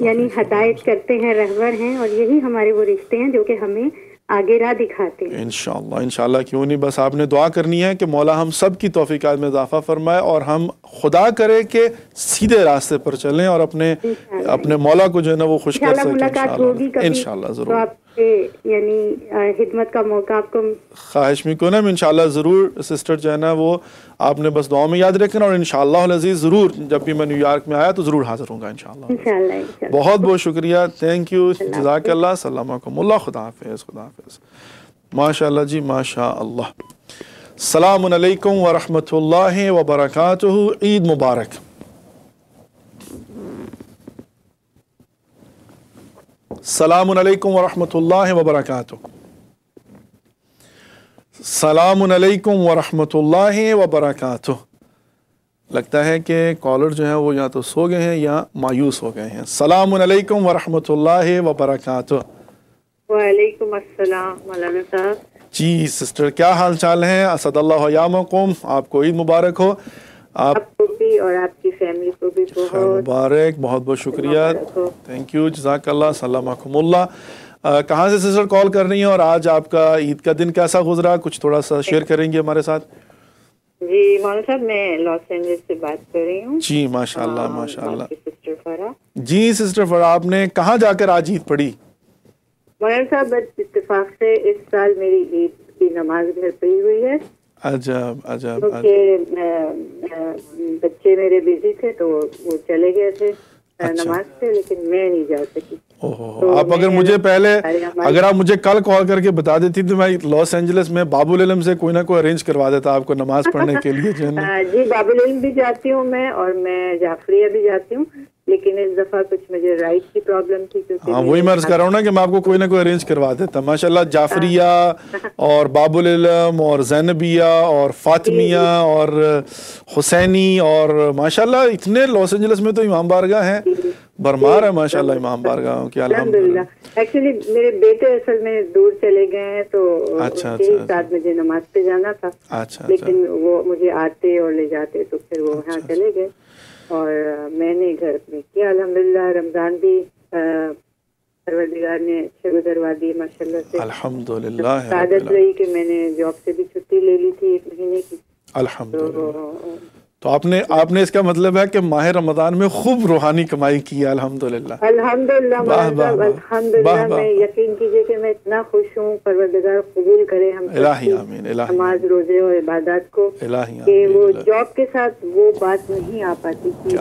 یعنی ہدایت کرتے ہیں، رہبر ہیں، اور یہی ہمارے وہ رشتے ہیں جو کہ ہمیں آگے راہ دکھاتے ہیں۔ انشاءاللہ انشاءاللہ، کیوں نہیں، بس آپ نے دعا کرنی ہے کہ مولا ہم سب کی توفیقات میں اضافہ فرمائے، اور ہم خدا کرے کہ سیدھے راستے پر چلیں اور اپنے مولا کو جو ہے نا وہ خوش کر سکیں۔ ملاقات ہوگی کبھی، انشاءاللہ ضرور، آپ سے یعنی خدمت کا موقع آپ کو خواہش میں کیوں نہیں، انشاءاللہ ضرور سسٹر جو ہے نا وہ آپ نے بس دعاؤں میں یاد رکھنا، اور انشاءاللہ العزیز ضرور جب بھی میں نیو یارک میں آیا تو ضرور حاضر ہوں گا انشاءاللہ۔ بہت بہت شکریہ، تھینک یو، جزاک اللہ، السلام علیکم، اللہ خدا حافظ، خدا حافظ۔ ماشاءاللہ جی ماشاءاللہ۔ السلام علیکم ورحمۃ اللہ وبرکاتہ، عید مبارک۔ السلام علیکم ورحمۃ اللہ وبرکاتہ۔ السلام علیکم ورحمۃ اللہ وبرکاتہ۔ لگتا ہے کہ کالر جو ہیں وہ یا تو سو گئے ہیں یا مایوس ہو گئے ہیں۔ السلام علیکم ورحمۃ اللہ وبرکاتہ۔ وعلیکم السلام مولانا صاحب۔ جی سسٹر، کیا حال چال ہیں؟ اسد اللہ ایامکم، آپ کو عید مبارک ہو۔ آپ کو بھی اور آپ کی فیملی کو بھی خیر مبارک، بہت بہت شکریہ، تھینک یو، جزاک اللہ، سلامکم اللہ۔ کہاں سے سسٹر کال کر رہی ہیں، اور آج آپ کا عید کا دن کیسا گزرا، کچھ تھوڑا سا شیئر کریں گے ہمارے ساتھ؟ جی مولانا صاحب، میں لاس اینجلس سے بات کر رہی ہوں۔ جی ماشاءاللہ ماشاءاللہ۔ سسٹر فرا۔ جی سسٹر فرا، آپ نے کہاں جا کر آج عید پڑھی؟ مولانا صاحب اتفاق سے اس سال میری عید کی نماز گھر پڑھی ہوئی ہے۔ عجب عجب، کیونکہ بچے میرے بزی تھے تو وہ چلے گئے تھے نماز سے، لیکن میں نہیں جا سکی۔ آپ اگر مجھے پہلے اگر آپ مجھے کل کال کر کے بتا دیتی تو میں لاس اینجلس میں باب العلم سے کوئی نہ کوئی ارینج کروا دیتا آپ کو نماز پڑھنے کے لیے جو ہے۔ جی باب العلم بھی جاتی ہوں میں، اور میں جعفریہ بھی جاتی ہوں، لیکن اس دفعہ کچھ مجھے رائٹ کی پرابلم تھی، کیونکہ ہاں وہی میں عرض کر رہا ہوں نا کہ میں آپ کو کوئی نہ کوئی ارینج کروا دیتا۔ ماشاءاللہ جعفریہ اور باب العلم اور زینبیہ اور فاطمیہ اور حسینی، اور ماشاءاللہ اتنے لاس اینجلس میں تو امام بارگاہ ہیں، بھرمار ہے ماشاءاللہ امام بارگاہوں کی الحمدللہ. ایکچولی میرے بیٹے اصل میں دور چلے گئے ہیں تو ان کے ساتھ مجھے نماز پہ جانا تھا, لیکن وہ مجھے آتے اور لے جاتے تو پھر وہ وہاں چلے گئے اور میں نے گھر میں کیا الحمدللہ. رمضان بھی پروردگار نے اچھے گزروا دیے ماشاءاللہ سے, الحمدللہ. سعادت رہی کہ میں نے جاب سے بھی چھٹی لے لی تھی 1 مہینے کی. الحمدللہ. تو آپ نے اس کا مطلب ہے کہ ماہ رمضان میں خوب روحانی کمائی کی ہے. الحمدللہ الحمدللہ الحمدللہ. میں یقین کیجئے کہ میں اتنا خوش ہوں, پروردگار قبول کرے ہم الہی آمین, نماز روزے اور عبادات کو, کہ وہ جاب کے ساتھ وہ بات نہیں آ پاتی تھی.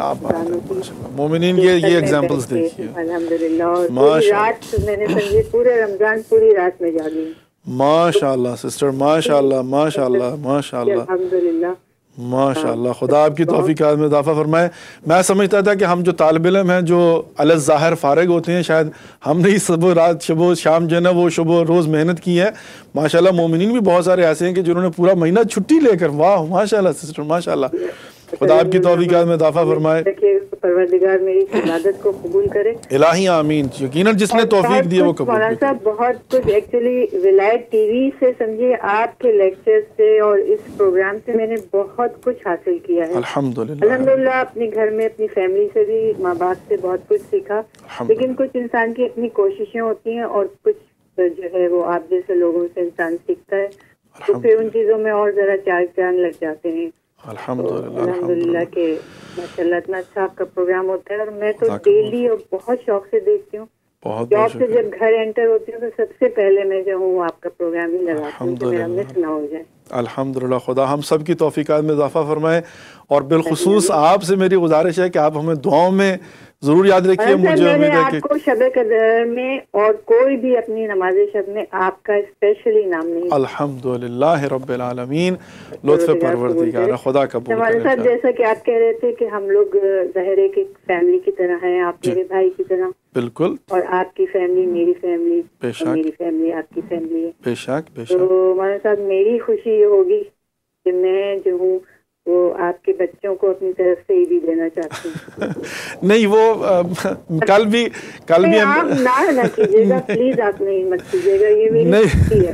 مومنین یہ ایگزامپلز دیکھیے الحمدللہ. اور پوری رات میں نے سمجھے پورے رمضان پوری رات میں جاگی. ماشاءاللہ سسٹر, ماشاءاللہ ماشاءاللہ ماشاءاللہ الحمدللہ ماشاءاللہ. خدا آپ کی توفیقات میں اضافہ فرمائے. میں سمجھتا تھا کہ ہم جو طالب علم ہیں جو الظاہر فارغ ہوتے ہیں, شاید ہم نے صبح رات شب و شام جو ہے نا وہ شب و روز محنت کی ہے. ماشاءاللہ مومنین بھی بہت سارے ایسے ہیں کہ جنہوں نے پورا مہینہ چھٹی لے کر, واہ ماشاءاللہ سسٹر ماشاءاللہ. خدا آپ کی توفیقات میں اضافہ فرمائے, پروردگار میری عبادت کو قبول کرے. الہی آمین. یقیناً جس نے توفیق دی ہے وہ قبول مولانا صاحب بہت کچھ ایکچولی ولایت ٹی وی سے سمجھیے, آپ کے لیکچر سے اور اس پروگرام سے میں نے بہت کچھ حاصل کیا ہے الحمدللہ. الحمدللہ. اپنے گھر میں اپنی فیملی سے بھی, ماں باپ سے بہت کچھ سیکھا, لیکن کچھ انسان کی اپنی کوششیں ہوتی ہیں اور کچھ جو ہے وہ آپ جیسے لوگوں سے انسان سیکھتا ہے, تو پھر ان چیزوں میں اور ذرا چار چاند لگ جاتے ہیں. الحمدللہ کہ ماشاءاللہ اتنا اچھا آپ کا پروگرام ہوتا ہے, اور میں تو ڈیلی اور بہت شوق سے دیکھتی ہوں. جاب سے جب گھر انٹر ہوتی ہوں تو سب سے پہلے میں جو ہوں آپ کا پروگرام ہی لگاتی ہوں کہ میرا مس نہ ہو جائے. الحمدللہ. خدا ہم سب کی توفیقات میں اضافہ فرمائے, اور بالخصوص آپ سے میری گزارش ہے کہ آپ ہمیں دعاؤں میں ضرور یاد رکھیے. مجھے امید ہے کہ آپ کو شب قدر میں اور کوئی بھی اپنی نماز شب میں آپ کا اسپیشلی نام نہیں. الحمدللہ رب العالمین. لطف پروردگار خدا قبول کرے. صاحب جیسا کہ آپ کہہ رہے تھے کہ ہم لوگ ظاہر ہے کہ فیملی کی طرح ہیں, آپ میرے بھائی کی طرح. بالکل. اور آپ کی فیملی میری فیملی, بے شک, میری فیملی آپ کی فیملی ہے. بے شک بے شک. تو مولانا صاحب میری خوشی یہ ہوگی کہ میں جو ہوں وہ آپ کے بچوں کو اپنی طرف سے ہی بھی دینا چاہتی ہوں. نہیں وہ کل بھی آپ نہ کیجیے گا پلیز, آپ نہیں مت کیجیے گا, یہ میری خوشی ہے.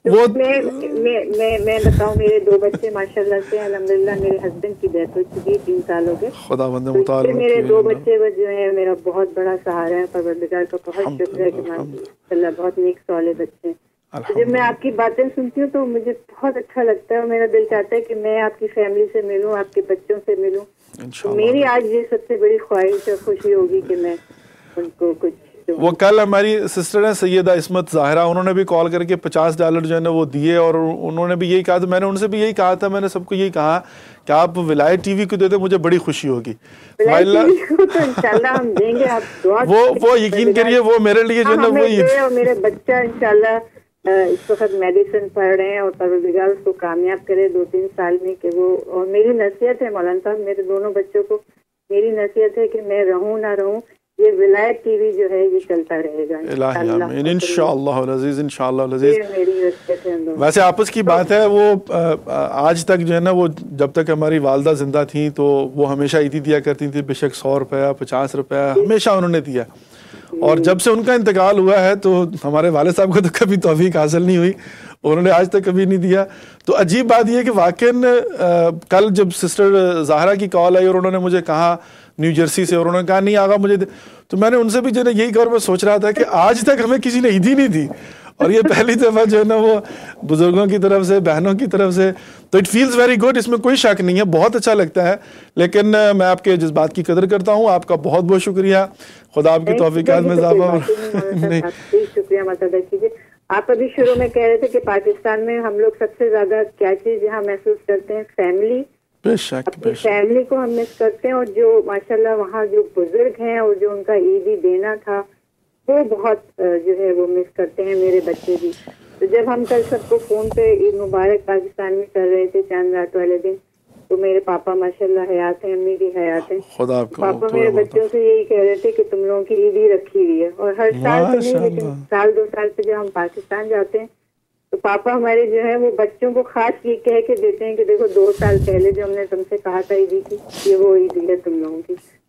وہ میں بتاؤں, میرے 2 بچے ماشاءاللہ سے الحمدللہ. میرے ہسبینڈ کی ڈیتھ ہو چکی ہے 3 سال ہو گئے. خدا بندے مطالعہ. میرے 2 بچے جو ہیں میرا بہت بڑا سہارا ہے. پروردگار کا بہت شکر ہے کہ ماشاءاللہ بہت نیک صالح بچے ہیں. جب میں آپ کی باتیں سنتی ہوں تو مجھے بہت اچھا لگتا ہے, اور میرا دل چاہتا ہے کہ میں آپ کی فیملی سے ملوں, آپ کے بچوں سے ملوں. میری آج یہ سب سے بڑی خواہش اور خوشی ہوگی کہ میں ان کو کچھ. وہ کل ہماری سسٹر ہیں سیدہ عصمت ظاہرہ, انہوں نے بھی کال کر کے $50 جو ہے نا وہ دیے, اور انہوں نے بھی یہی کہا تھا, میں نے ان سے بھی یہی کہا تھا, میں نے سب کو یہی کہا کہ آپ ولایت ٹی وی کو دے دیں, مجھے بڑی خوشی ہوگی. انشاءاللہ ہم دیں گے, آپ وہ یقین کریے وہ میرے لیے جو ہے نا وہ میرے بچہ انشاءاللہ اس وقت میڈیسن پڑھ رہے ہیں, اور پروردگار اس کو کامیاب کرے 2-3 سال میں کہ وہ. اور میری نصیحت ہے مولانا صاحب, میرے دونوں بچوں کو میری نصیحت ہے کہ میں رہوں نہ رہوں, یہ ولایت ٹی وی جو ہے یہ چلتا رہے گا انشاءاللہ العزیز, انشاءاللہ العزیز. ویسے آپس کی بات ہے, وہ آج تک جو ہے نا وہ جب تک ہماری والدہ زندہ تھیں تو وہ ہمیشہ عیدی دیا کرتی تھی, بے شک $100 $50 ہمیشہ انہوں نے دیا. اور جب سے ان کا انتقال ہوا ہے تو ہمارے والد صاحب کو تو کبھی توفیق حاصل نہیں ہوئی, انہوں نے آج تک کبھی نہیں دیا. تو عجیب بات یہ کہ واقعاً کل جب سسٹر ظاہرہ کی کال آئی اور انہوں نے مجھے کہا نیو جرسی سے, اور انہوں نے کہا نہیں آگا مجھے, تو میں نے ان سے بھی جو ہے یہی کہا, میں سوچ رہا تھا کہ آج تک ہمیں کسی نے عیدی نہیں دی, اور یہ پہلی دفعہ جو ہے نا وہ بزرگوں کی طرف سے, بہنوں کی طرف سے. تو اٹ فیلز ویری گڈ, اس میں کوئی شک نہیں ہے, بہت اچھا لگتا ہے. لیکن میں آپ کے جذبات کی قدر کرتا ہوں, آپ کا بہت بہت شکریہ. خدا آپ کی توفیقات میں اضافہ. شکریہ مت ادا کیجیے. آپ ابھی شروع میں کہہ رہے تھے کہ پاکستان میں ہم لوگ سب سے زیادہ کیا چیز یہاں محسوس کرتے ہیں, فیملی. بے شک, اپنی فیملی کو ہم مس کرتے ہیں, اور جو ماشاءاللہ وہاں جو بزرگ ہیں اور جو ان کا عیدی دینا تھا وہ بہت جو ہے وہ مس کرتے ہیں. میرے بچے بھی. تو جب ہم کل سب کو فون پہ عید مبارک پاکستان میں کر رہے تھے چاند رات والے دن, تو میرے پاپا ماشاءاللہ حیات ہیں, امی بھی حیات ہیں. پاپا میرے بچوں سے یہی کہہ رہے تھے کہ تم لوگوں کی عیدی رکھی ہوئی ہے, اور ہر سال تو نہیں لیکن 1-2 سال پہ جب ہم پاکستان جاتے ہیں تو پاپا ہمارے جو ہے وہ بچوں کو خاص یہ کہہ کے دیتے ہیں کہ دیکھو 2 سال پہلے جو ہم نے تم سے کہا تھا عیدی کی, یہ وہ عیدی ہے تم لوگوں کی.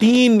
3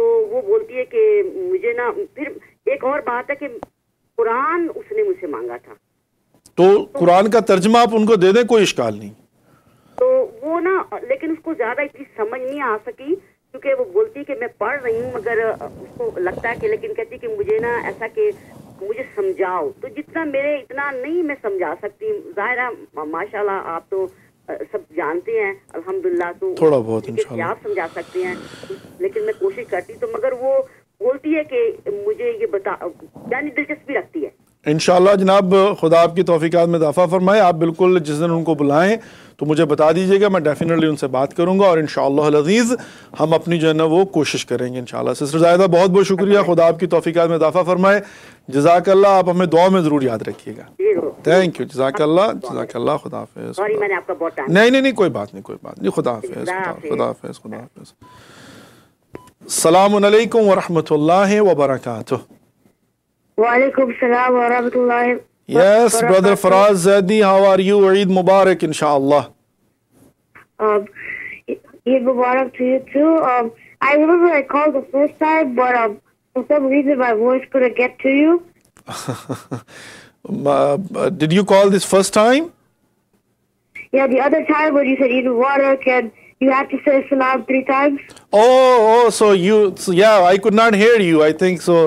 تو وہ بولتی ہے کہ مجھے نا، پھر ایک اور بات ہے کہ قرآن اس نے مجھ سے مانگا تھا، تو قرآن کا ترجمہ آپ ان کو دے دیں، کوئی اشکال نہیں. تو وہ نا، لیکن اس کو زیادہ اتنی سمجھ نہیں آ سکی، کیونکہ وہ بولتی کہ میں پڑھ رہی ہوں، مگر اس کو لگتا ہے کہ، لیکن کہتی کہ مجھے نا ایسا کہ مجھے سمجھاؤ. تو جتنا میرے اتنا نہیں میں سمجھا سکتی. ظاہر ہے ماشاءاللہ آپ تو سب جانتے ہیں الحمدللہ، تو تھوڑا بہت انشاءاللہ آپ سمجھا سکتے ہیں، لیکن میں کوشش کرتی. تو مگر وہ بولتی ہے کہ مجھے یہ بتا، یعنی دلچسپی رکھتی ہے. انشاءاللہ جناب خدا آپ کی توفیقات میں اضافہ فرمائے. آپ بالکل جس دن ان کو بلائیں تو مجھے بتا دیجیے گا، میں ڈیفینیٹلی ان سے بات کروں گا، اور انشاءاللہ العزیز ہم اپنی جو ہے نا وہ کوشش کریں گے انشاءاللہ. سسٹر زاہدہ بہت بہت شکریہ، خدا آپ کی توفیقات میں اضافہ فرمائے. جزاک اللہ، آپ ہمیں دعا میں ضرور یاد رکھیے گا. تھینک یو، جزاک اللہ، جزاک اللہ. خدا حافظ. میں نے آپ کا بہت ٹائم. نہیں، کوئی بات نہیں، کوئی بات نہیں. خدا حافظ، خدا حافظ، خدا حافظ. السلام علیکم ورحمۃ اللہ وبرکاتہ. وعلیکم السلام ورحمۃ اللہ. Yes, brother Faraz Zaidi, how are you? Eid Mubarak, inshallah. Eid Mubarak to you too. I remember I called the first time, but for some reason my voice couldn't get to you. Did you call this first time? Yeah, the other time when you said Eid Mubarak and you had to say salam 3 times. So yeah, I could not hear you, I think so.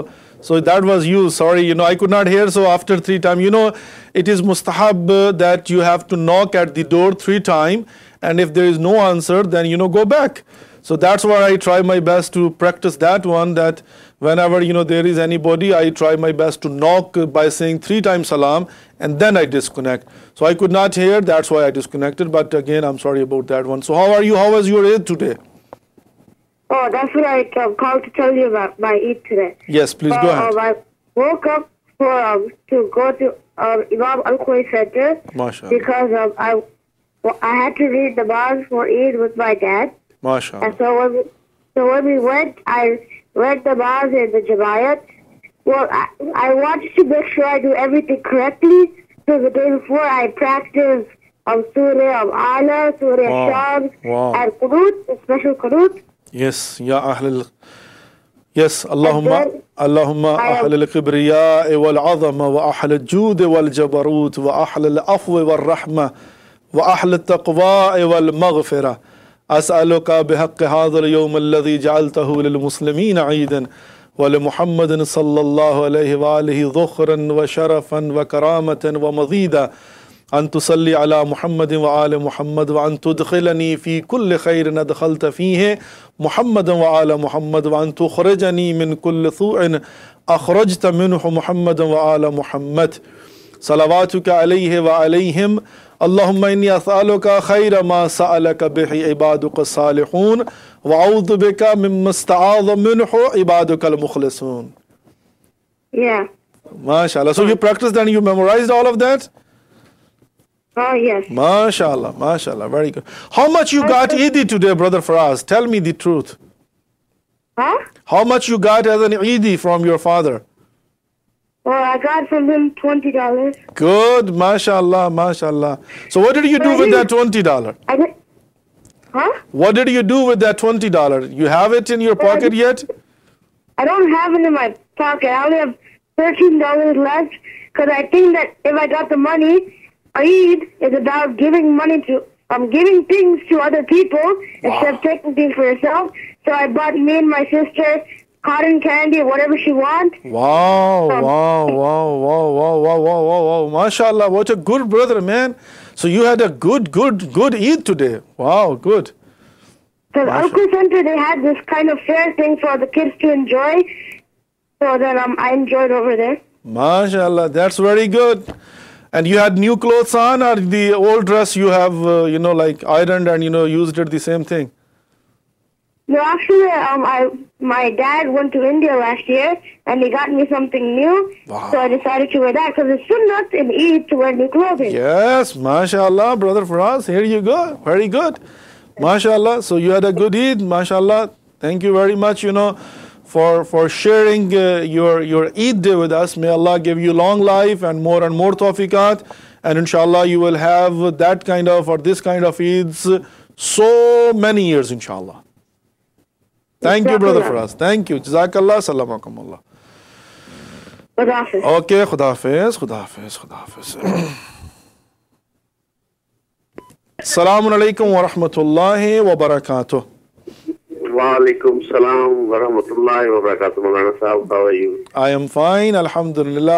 So that was you, sorry, I could not hear. So after 3 times, it is mustahab that you have to knock at the door 3 times, and if there is no answer, then go back. So that's why I try my best to practice that one, that whenever there is anybody, I try my best to knock by saying 3 times salam, and then I disconnect. So I could not hear, that's why I disconnected. But again, I'm sorry about that one. So how are you? How was your Eid today? Oh, that's what I called to tell you about my Eid today. Yes, please go ahead. I woke up to go to Imam Al-Khoi Center, MashaAllah, because I had to read the Namaz for Eid with my dad. MashaAllah. And so when we went, I read the Namaz in the Jamayat. Well, I wanted to make sure I do everything correctly. So the day before, I practiced Surah Ala, Surah Shams, and Qunut, a special Qunut. Yes, ya ahlul. Yes, Allahumma ahlul kibriya wal azama wa ahlul jud wal jabarut wa ahlul afwi wal rahma wa ahlul taqwa wal maghfira. As'aluka bihaqq hadha al-yawm alladhi ja'altahu lil muslimin 'eidan wa li Muhammadin sallallahu alayhi wa alihi dhukhran wa sharafan wa karamatan wa mazida. أن تصلي على محمد وآل محمد وأن تدخلني في كل خير أدخلت فيه محمد وآل محمد وأن تخرجني من كل سوء أخرجت منه محمد وآل محمد صلواتك عليه وعليهم. اللهم إني أسألك خير ما سألك به عبادك الصالحون وأعوذ بك مما استعاذ منه عبادك المخلصون. Yeah. MashaAllah. So you practiced and you memorized all of that? Oh, yes. MashaAllah, very good. How much you got Eid today, Brother Faraz? Tell me the truth. Huh? How much you got as an Eid from your father? Well, I got from him $20. Good, MashaAllah. So what did you do with that $20? Huh? What did you do with that $20? You have it in your pocket yet? I don't have it in my pocket. I only have $13 left, because I think that if I got the money, Eid is about giving money to, giving things to other people instead of taking things for yourself. So I bought me and my sister cotton candy or whatever she wants. Wow. MashaAllah, what a good brother, man. So you had a good Eid today. Wow, good. Because Al-Quds Center, they had this kind of fair thing for the kids to enjoy. So then I enjoyed over there. MashaAllah, that's very good. And you had new clothes on, or the old dress you have, like ironed and, used it the same thing? No, actually, my dad went to India last year, and he got me something new. Wow. So I decided to wear that, because it's sunnah in Eid to wear new clothing. Yes, MashaAllah, Brother Faraz, here you go. Very good. MashaAllah. So you had a good Eid, MashaAllah. Thank you very much, for sharing your Eid day with us. May Allah give you long life and more tawfiqat, and inshallah you will have that kind of, or this kind of Eids so many years, inshallah. Thank you brother Faraz, thank you, Jazakallah, Assalamualaikum Allah. Okay, Khuda Hafiz, Khuda Hafiz, Khuda Hafiz. Assalamu alaikum wa rahmatullahi wa barakatuh. Walaikum salam wa rahmatullahi wa barakatuh. Maulana Sahab, how are you? I am fine, alhamdulillah.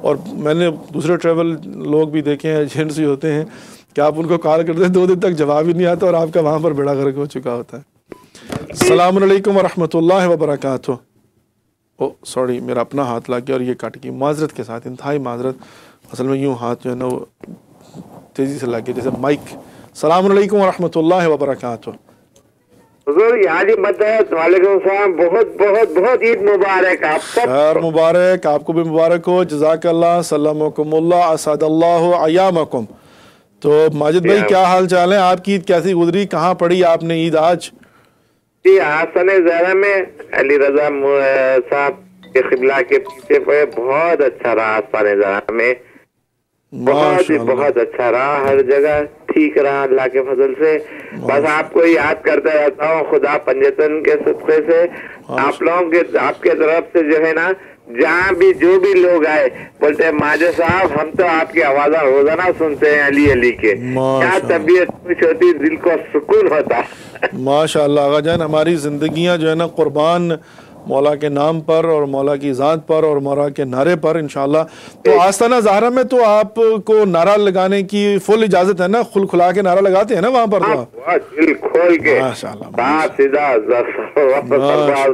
اور میں نے دوسرے ٹریول لوگ بھی دیکھے ہیں، ایجنٹس بھی ہوتے ہیں کہ آپ ان کو کال کرتے ہیں 2 دن تک جواب ہی نہیں آتا اور آپ کا وہاں پر بیڑا غرق ہو چکا ہوتا ہے۔ السلام علیکم ورحمۃ اللہ وبرکاتہ۔ او سوری، میرا اپنا ہاتھ لگ گیا اور یہ کٹ گئی، معذرت کے ساتھ، انتہائی معذرت، اصل میں یوں ہاتھ جو ہے نا وہ تیزی سے لگ گیا جیسے مائک۔ السلام علیکم ورحمۃ اللہ وبرکاتہ۔ حضور یہاں جی مدد، وعلیکم السلام، بہت بہت بہت عید مبارک آپ سب۔ خیر مبارک، آپ کو بھی مبارک ہو، جزاک اللہ، سلامکم اللہ، اسعد اللہ ایامکم۔ تو ماجد بھائی کیا حال چال ہے؟ آپ کی عید کیسی گزری؟ کہاں پڑی آپ نے عید آج؟ جی آسن زہرا میں علی رضا صاحب کے قبلہ کے پیچھے پڑے، بہت اچھا رہا آسن زہرا میں، بہت اچھا رہا، ہر جگہ ٹھیک رہا اللہ کے فضل سے۔ بس آپ کو یاد کرتا رہتا ہوں خدا پنجتن کے صدقے سے، آپ لوگوں کے، آپ کے طرف سے جو ہے نا، جہاں بھی جو بھی لوگ آئے بولتے ہیں ماجد صاحب ہم تو آپ کی آواز روزانہ سنتے ہیں علی علی کے، کیا طبیعت خوش ہوتی، دل کو سکون ہوتا۔ ماشاء اللہ آقا جان، ہماری زندگیاں جو ہے نا قربان مولا کے نام پر اور مولا کی ذات پر اور مولا کے نعرے پر انشاءاللہ۔ تو آستانہ زہرا میں تو آپ کو نعرہ لگانے کی فل اجازت ہے نا؟ کھل کھلا کے نعرہ لگاتے ہیں نا وہاں پر؟ تو دل کھول کے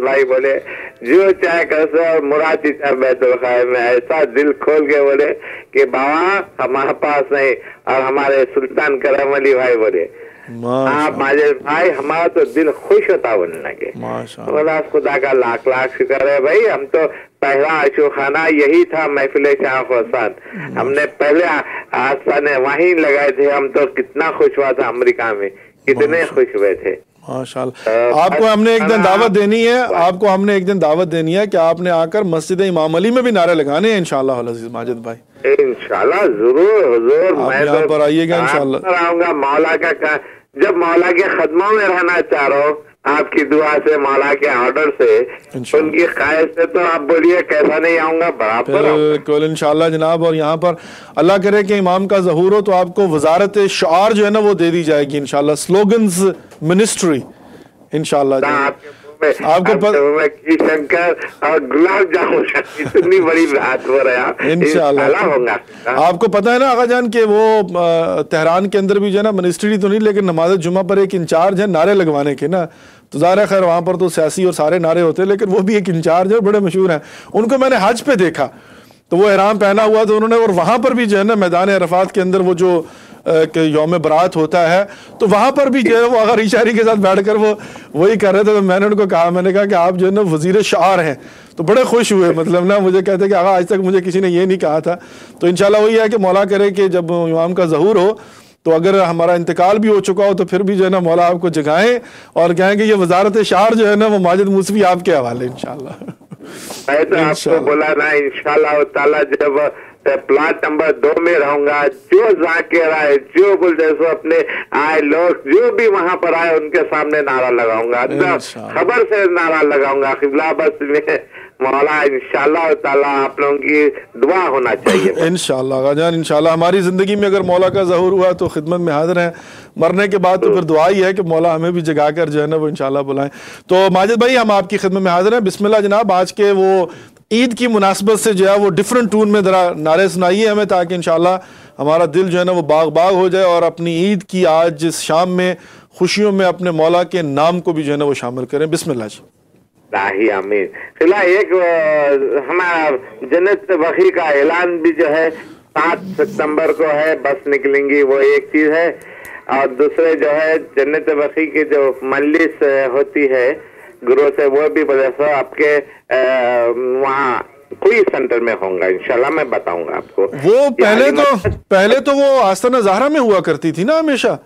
بھائی بولے جو چاہے کر اور مراتی چاہے بیت الخیر میں، ایسا دل کھول کے بولے کہ بابا ہمارے پاس نہیں، اور ہمارے سلطان کرم علی بھائی بولے آپ ماجد بھائی ہمارا تو دل خوش ہوتا بولنے لگے۔ خدا کا لاکھ لاکھ شکر ہے بھائی، ہم تو پہلا عشق خانہ یہی تھا محفل شاہ خرسان، ہم نے پہلے آستانے وہیں لگائے تھے، ہم تو کتنا خوش ہوا تھا، امریکہ میں کتنے خوش ہوئے تھے۔ ماشاءاللہ، آپ کو ہم نے ایک دن دعوت دینی ہے، آپ کو ہم نے ایک دن دعوت دینی ہے کہ آپ نے آ کر مسجد امام علی میں بھی نعرے لگانے ہیں انشاءاللہ العزیز ماجد بھائی۔ انشاءاللہ ضرور حضور، میں یہاں پر آئیے گا انشاءاللہ، آؤں گا مولا کا، جب مولا کے خدموں میں رہنا چاہ رہا ہوں، آپ کی دعا سے، مولا کے آرڈر سے، ان کی خواہش سے، تو آپ بولیے کیسا نہیں آؤں گا، برابر بالکل انشاءاللہ جناب۔ اور یہاں پر اللہ کرے کہ امام کا ظہور ہو تو آپ کو وزارت شعار جو ہے نا وہ دے دی جائے گی انشاءاللہ، سلوگنز منسٹری انشاءاللہ۔ آپ کو شنکر اور گلاب جامن اتنی بڑی بات ہو رہا انشاءاللہ۔ آپ کو پتہ ہے نا آقا جان کہ وہ تہران کے اندر بھی جو ہے نا منسٹری تو نہیں لیکن نماز جمعہ پر ایک انچارج ہے نعرے لگوانے کے نا، تو ظاہر ہے خیر وہاں پر تو سیاسی اور سارے نعرے ہوتے ہیں لیکن وہ بھی ایک انچارج ہے، بڑے مشہور ہیں، ان کو میں نے حج پہ دیکھا تو وہ احرام پہنا ہوا تو انہوں نے، اور وہاں پر بھی جو ہے نا میدان عرفات کے اندر وہ جو کہ یوم برات ہوتا ہے تو وہاں پر بھی جو ہے وہ اگر اشاری کے ساتھ بیٹھ کر وہ وہی کر رہے تھے، تو میں نے ان کو کہا، میں نے کہا کہ آپ جو ہے نا وزیر شعار ہیں، تو بڑے خوش ہوئے، مطلب نا مجھے کہتے کہ آقا آج تک مجھے کسی نے یہ نہیں کہا تھا۔ تو انشاءاللہ وہی ہے کہ مولا کرے کہ جب امام کا ظہور ہو تو اگر ہمارا انتقال بھی ہو چکا ہو تو پھر بھی جو ہے نا مولا آپ کو جگائیں اور کہیں کہ یہ وزارت شعار جو ہے نا وہ ماجد موسوی آپ کے حوالے انشاءاللہ۔ میں تو آپ کو بولا نا انشاءاللہ تعالیٰ جب پلاٹ نمبر 2 میں رہوں گا، جو ذاکر آئے، جو بولتے سو اپنے آئے لوگ جو بھی وہاں پر آئے ان کے سامنے نعرہ لگاؤں گا، خبر سے نعرہ لگاؤں گا، قبلہ بس میں مولا انشاءاللہ تعالیٰ آپ لوگوں کی دعا ہونا چاہیے انشاءاللہ آقا جان۔ انشاءاللہ ہماری زندگی میں اگر مولا کا ظہور ہوا تو خدمت میں حاضر ہیں، مرنے کے بعد تو پھر دعا ہی ہے کہ مولا ہمیں بھی جگا کر جو ہے نا وہ انشاءاللہ بلائیں۔ تو ماجد بھائی ہم آپ کی خدمت میں حاضر ہیں، بسم اللہ جناب۔ آج کے وہ عید کی مناسبت سے جو ہے وہ ڈیفرنٹ ٹون میں ذرا نعرے سنائیے ہمیں تاکہ انشاءاللہ ہمارا دل جو ہے نا وہ باغ باغ ہو جائے اور اپنی عید کی آج اس شام میں خوشیوں میں اپنے مولا کے نام کو بھی جو ہے نا وہ شامل کریں۔ بسم اللہ جی۔ آمین۔ فی الحال ایک ہمارا جنت بخی کا اعلان بھی جو ہے 7 ستمبر کو ہے، بس نکلیں گی، وہ ایک چیز ہے، اور دوسرے جو ہے جنت بخی کی جو مجلس ہوتی ہے گرو سے، وہ بھی بدسو آپ کے وہاں کوئی سینٹر میں ہوں گا انشاءاللہ، میں بتاؤں گا آپ کو۔ وہ پہلے تو وہ آستانہ زہرا میں ہوا کرتی تھی نا ہمیشہ؟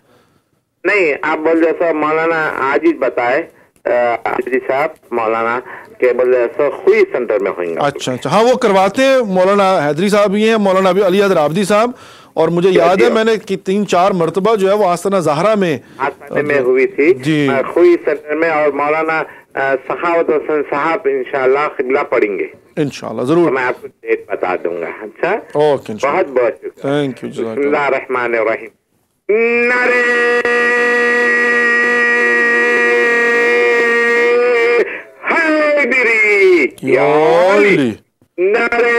نہیں، آپ بول جیسا مولانا آج ہی بتائے حاجی صاحب مولانا کے بولے سو خوئی سینٹر میں ہوئیں گا۔ اچھا اچھا، ہاں وہ کرواتے ہیں، مولانا حیدری صاحب بھی ہیں، مولانا علی حیدر عابدی صاحب، اور مجھے یاد ہے میں نے 3-4 مرتبہ جو ہے وہ آستانہ زہرا میں ہوئی تھی جی خوئی سینٹر میں، اور مولانا سخاوت حسن صاحب انشاءاللہ قبلہ پڑھیں گے انشاءاللہ، ضرور میں آپ کو ڈیٹ بتا دوں گا۔ اچھا اوکے، بہت بہت شکریہ، تھینک یو، بسم اللہ الرحمن الرحیم۔ نعرے حیدری یا علی، نعرے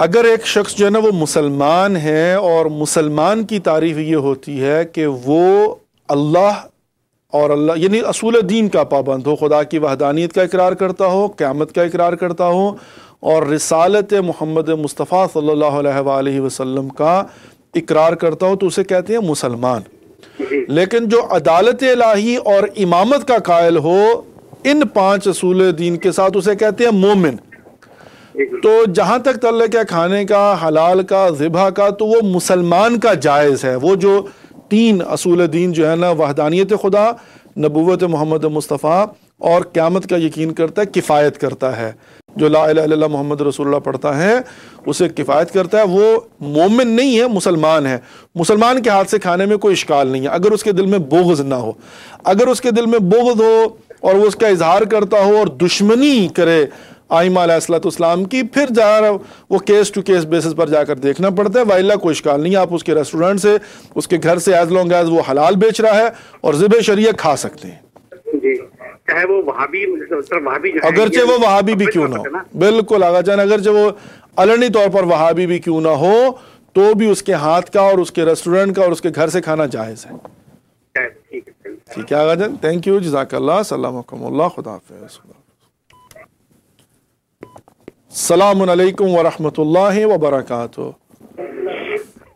اگر ایک شخص جو ہے نا وہ مسلمان ہے اور مسلمان کی تعریف یہ ہوتی ہے کہ وہ اللہ اور اللہ یعنی اصول دین کا پابند ہو، خدا کی وحدانیت کا اقرار کرتا ہو، قیامت کا اقرار کرتا ہو اور رسالت محمد مصطفیٰ صلی اللہ علیہ وآلہ وسلم کا اقرار کرتا ہو، تو اسے کہتے ہیں مسلمان۔ لیکن جو عدالت الہی اور امامت کا قائل ہو ان 5 اصول دین کے ساتھ، اسے کہتے ہیں مومن۔ تو جہاں تک تعلق ہے کھانے کا، حلال کا، ذبح کا، تو وہ مسلمان کا جائز ہے۔ وہ جو 3 اصول دین جو ہے نا، وحدانیت خدا، نبوت محمد مصطفیٰ اور قیامت کا یقین کرتا ہے، کفایت کرتا ہے۔ جو لا الہ الا اللہ محمد رسول اللہ پڑھتا ہے اسے کفایت کرتا ہے، وہ مومن نہیں ہے، مسلمان ہے۔ مسلمان کے ہاتھ سے کھانے میں کوئی اشکال نہیں ہے اگر اس کے دل میں بغض نہ ہو۔ اگر اس کے دل میں بغض ہو اور وہ اس کا اظہار کرتا ہو اور دشمنی کرے آئمہ علیہ السلام کی، پھر جا وہ کیس ٹو کیس بیسس پر جا کر دیکھنا پڑتا ہے۔ وائلہ کوئی اشکال نہیں ہے، آپ اس کے ریسٹورنٹ سے، اس کے گھر سے ایز لانگ ایز وہ حلال بیچ رہا ہے اور ذبح شریعہ کھا سکتے ہیں۔ جی، چاہے وہ وہابی اگرچہ وہ وہابی بھی کیوں نہ ہو، بالکل آگا جان، اگرچہ وہ علنی طور پر وہابی بھی کیوں نہ ہو، تو بھی اس کے ہاتھ کا اور اس کے ریسٹورنٹ کا اور اس کے گھر سے کھانا جائز ہے۔ ٹھیک ہے آگا جان، تھینک یو، جزاک اللہ، السلام علیکم، اللہ خدا حافظ۔ السلام علیکم ورحمۃ اللہ وبرکاتہ۔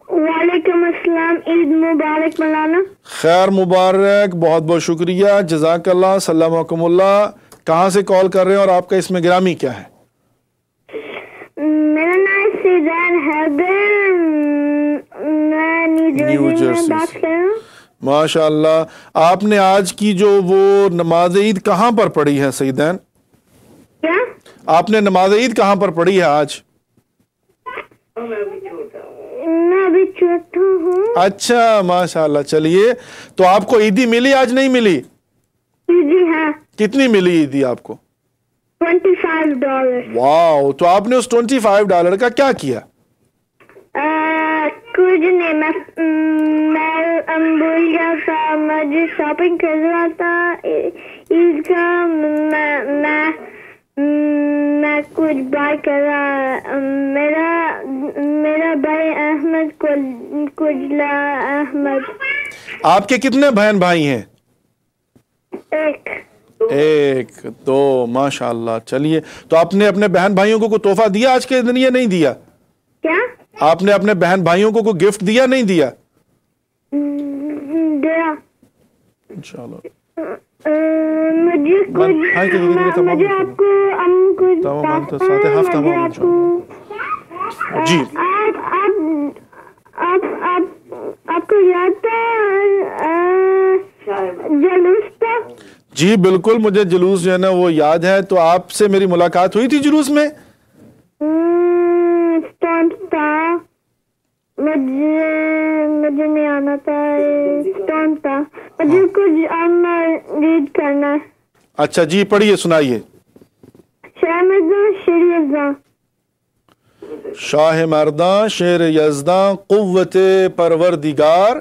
وعلیکم السلام، عید مبارک مولانا۔ خیر مبارک، بہت بہت شکریہ، جزاک اللہ، السلام علیکم اللہ۔ کہاں سے کال کر رہے ہیں اور آپ کا اسم گرامی کیا ہے؟ میرا نام سیدان حیدر، میں نیو جرسی میں بات کر رہا ہوں۔ ماشاء اللہ، آپ نے آج کی جو وہ نماز عید کہاں پر پڑھی ہے سیدان؟ کیا آپ نے نماز عید کہاں پر پڑھی ہے آج؟ میں ابھی چھوٹا ہوں۔ اچھا ماشاء اللہ، چلیے، تو آپ کو عیدی ملی آج؟ نہیں ملی؟ جی ہاں۔ کتنی ملی عیدی آپ کو؟ $25۔ واو، تو آپ نے اس $25 کا کیا کیا؟ کچھ نہیں، میں بھول گیا تھا، مجھے شاپنگ کر رہا تھا عید کا، میں کچھ بائی کر رہا۔ میرا بھائی احمد کجلا احمد۔ آپ کے کتنے بہن بھائی ہیں؟ ایک، دو، ماشاء اللہ۔ چلیے، تو آپ نے اپنے بہن بھائیوں کو کوئی تحفہ دیا آج کے دن یا نہیں دیا؟ کیا آپ نے اپنے بہن بھائیوں کو کوئی گفٹ دیا نہیں دیا؟ دیا۔ انشاءاللہ۔ مجھے آپ کو جی آپ کو یاد تھا جلوس تھا؟ جی بالکل، مجھے جلوس جو ہے نا وہ یاد ہے۔ تو آپ سے میری ملاقات ہوئی تھی جلوس میں؟ مجھے نہیں آنا تھا، مجھے کچھ ریڈ کرنا ہے۔ اچھا جی، پڑھیے، سنائیے۔ شاہ مرداں شیر یزداں قوت پروردگار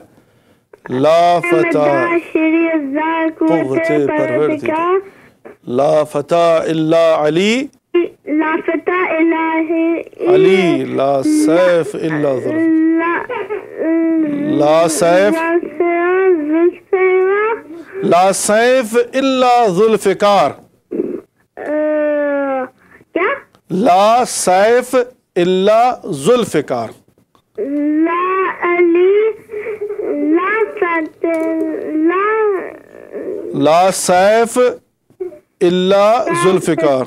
لا فتح، قوت پروردگار لا فتح الا علی، لا فتح الا علی، لا سیف الا ذوالفقار، لا سیف، لا سیف الا ذوالفقار، کیا؟ لا سیف الا ذوالفقار، لا علی، لا فتح، لا سیف الا ذوالفقار،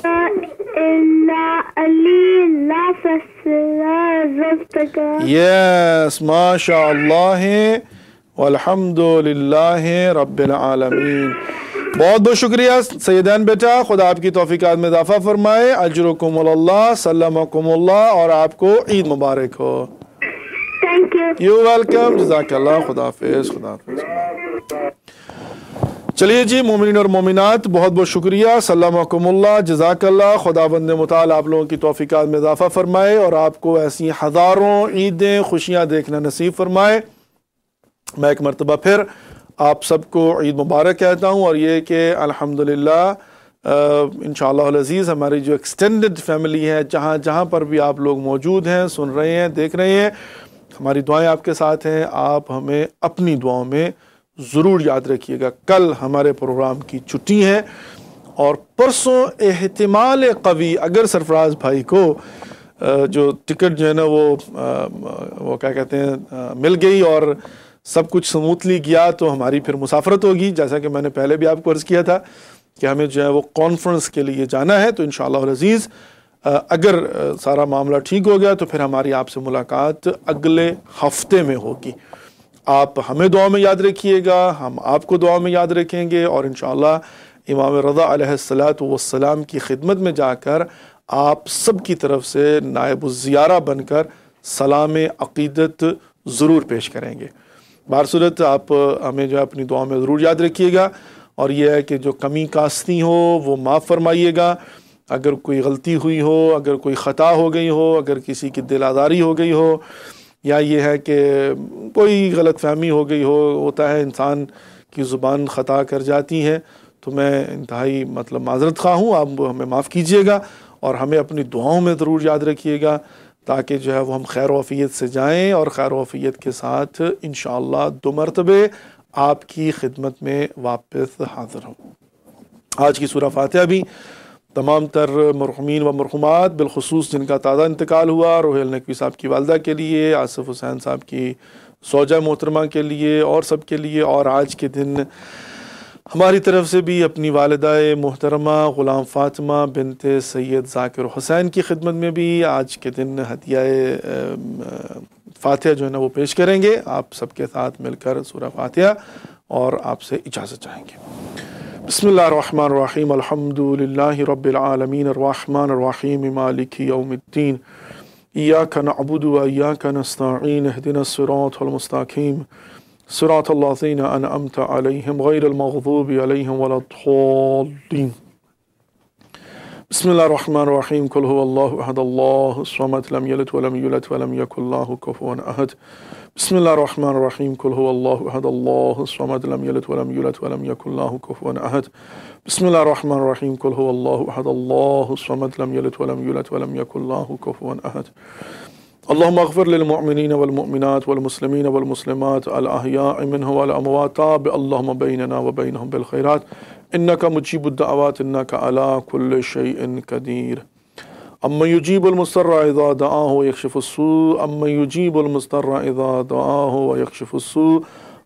یس، ماشاء اللہ والحمد للہ رب العالمین۔ بہت بہت شکریہ سیدان بیٹا، خدا آپ کی توفیقات میں اضافہ فرمائے، اجرکم اللہ، سلمکم اللہ، اور آپ کو عید مبارک ہو۔ تھینک یو، یو ویلکم، جزاک اللہ، خدا حافظ، خدا حافظ۔ چلیے جی مومنین اور مومنات، بہت بہت شکریہ، سلمکم اللہ، جزاک اللہ، خدا بند متعال آپ لوگوں کی توفیقات میں اضافہ فرمائے اور آپ کو ایسی ہزاروں عیدیں، خوشیاں دیکھنا نصیب فرمائے۔ میں ایک مرتبہ پھر آپ سب کو عید مبارک کہتا ہوں، اور یہ کہ الحمدللہ انشاءاللہ العزیز ہماری جو ایکسٹینڈڈ فیملی ہے، جہاں جہاں پر بھی آپ لوگ موجود ہیں، سن رہے ہیں، دیکھ رہے ہیں، ہماری دعائیں آپ کے ساتھ ہیں. آپ ہمیں اپنی دعاؤں میں ضرور یاد رکھیے گا. کل ہمارے پروگرام کی چھٹی ہے اور پرسوں احتمال قوی اگر سرفراز بھائی کو جو ٹکٹ جو ہے نا وہ کیا کہتے ہیں مل گئی اور سب کچھ سموتھلی گیا تو ہماری پھر مسافرت ہوگی. جیسا کہ میں نے پہلے بھی آپ کو عرض کیا تھا کہ ہمیں جو ہے وہ کانفرنس کے لیے جانا ہے، تو انشاءاللہ العزیز اگر سارا معاملہ ٹھیک ہو گیا تو پھر ہماری آپ سے ملاقات اگلے ہفتے میں ہوگی. آپ ہمیں دعا میں یاد رکھیے گا، ہم آپ کو دعا میں یاد رکھیں گے، اور انشاءاللہ امام رضا علیہ السلام کی خدمت میں جا کر آپ سب کی طرف سے نائب الزیارہ بن کر سلام عقیدت ضرور پیش کریں گے. بہرصورت آپ ہمیں جو ہے اپنی دعا میں ضرور یاد رکھیے گا، اور یہ ہے کہ جو کمی کاستی ہو وہ معاف فرمائیے گا. اگر کوئی غلطی ہوئی ہو، اگر کوئی خطا ہو گئی ہو، اگر کسی کی دل آزاری ہو گئی ہو، یا یہ ہے کہ کوئی غلط فہمی ہو گئی ہو، ہوتا ہے انسان کی زبان خطا کر جاتی ہے، تو میں انتہائی معذرت خواہ ہوں. آپ ہمیں معاف کیجیے گا اور ہمیں اپنی دعاؤں میں ضرور یاد رکھیے گا، تاکہ جو ہے وہ ہم خیر و عافیت سے جائیں اور خیر و عافیت کے ساتھ انشاءاللہ 2 مرتبے آپ کی خدمت میں واپس حاضر ہوں. آج کی سورہ فاتحہ بھی تمام تر مرحومین و مرحومات، بالخصوص جن کا تازہ انتقال ہوا، روحیل نقوی صاحب کی والدہ کے لیے، آصف حسین صاحب کی زوجہ محترمہ کے لیے، اور سب کے لیے. اور آج کے دن ہماری طرف سے بھی اپنی والدہ محترمہ غلام فاطمہ بنت سید ذاکر حسین کی خدمت میں بھی آج کے دن ہدیہ فاتحہ جو ہے نا وہ پیش کریں گے. آپ سب کے ساتھ مل کر سورہ فاتحہ اور آپ سے اجازت چاہیں گے. بسم اللہ الرحمن الرحیم. الحمد للہ رب العالمین الرحمن الرحیم مالک یوم الدین. ایاک نعبد و ایاک نستعین. اہدنا الصراط المستقیم صراط الذین انعمت علیہم غیر المغضوب علیہم ولا الضالین. بسم اللہ الرحمن الرحیم. قل هو اللہ احد اللہ الصمد لم یلد ولم یولد ولم یکن له کفوا احد. بسم اللہ الرحمن الرحیم. قل هو اللہ احد اللہ الصمد لم یلد ولم یولد ولم یکن له کفوا احد. بسم اللہ الرحمن الرحیم. قل هو اللہ احد اللہ الصمد لم یلد ولم یولد ولم یکن له کفوا احد. اللهم اغفر للمؤمنين والمؤمنات والمسلمين والمسلمات الأحياء منهم والأموات. اللهم بيننا وبينهم بالخيرات إنك مجيب الدعوات إنك على كل شيء قدير. أمن يجيب المضطر إذا دعاه ويكشف السوء. أمن يجيب المضطر إذا دعاه ويكشف السوء.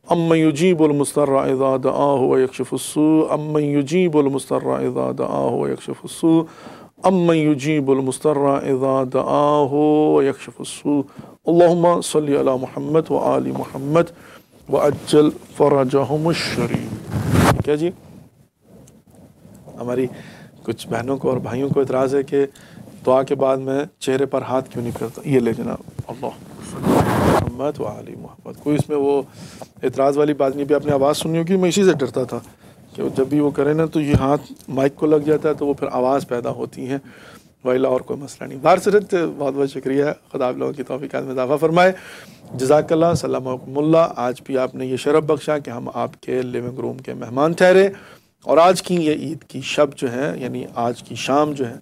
أمن يجيب المضطر إذا دعاه ويكشف السوء. أمن يجيب المضطر إذا دعاه ويكشف السوء. أمن يجيب المضطر إذا دعاه ويكشف السوء. اللهم صل على محمد وآل محمد وعجل فرجهم الشريف. کیا جی ہماری کچھ بہنوں کو اور بھائیوں کو اعتراض ہے کہ دعا کے بعد میں چہرے پر ہاتھ کیوں نہیں پھیرتا. یہ لے جناب اللہ محمد وآل محمد. کوئی اس میں وہ اعتراض والی بات نہیں. بھی آپ نے آواز سنی ہوگی. میں اسی سے ڈرتا تھا کہ جب بھی وہ کرے نا تو یہ ہاتھ مائک کو لگ جاتا ہے تو وہ پھر آواز پیدا ہوتی ہیں، وائلہ اور کوئی مسئلہ نہیں. بہرصورت بہت بہت شکریہ. خدا آپ لوگوں کی توفیقات میں اضافہ فرمائے. جزاک اللہ. سلام علیکم اللہ. آج بھی آپ نے یہ شرف بخشا کہ ہم آپ کے لیونگ روم کے مہمان ٹھہرے، اور آج کی یہ عید کی شب جو ہے، یعنی آج کی شام جو ہے،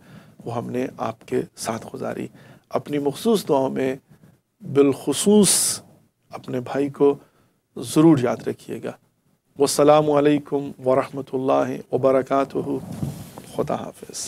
وہ ہم نے آپ کے ساتھ گزاری. اپنی مخصوص دعاؤں میں بالخصوص اپنے بھائی کو ضرور یاد رکھیے گا. والسلام علیکم ورحمۃ اللہ وبرکاتہ. خدا حافظ.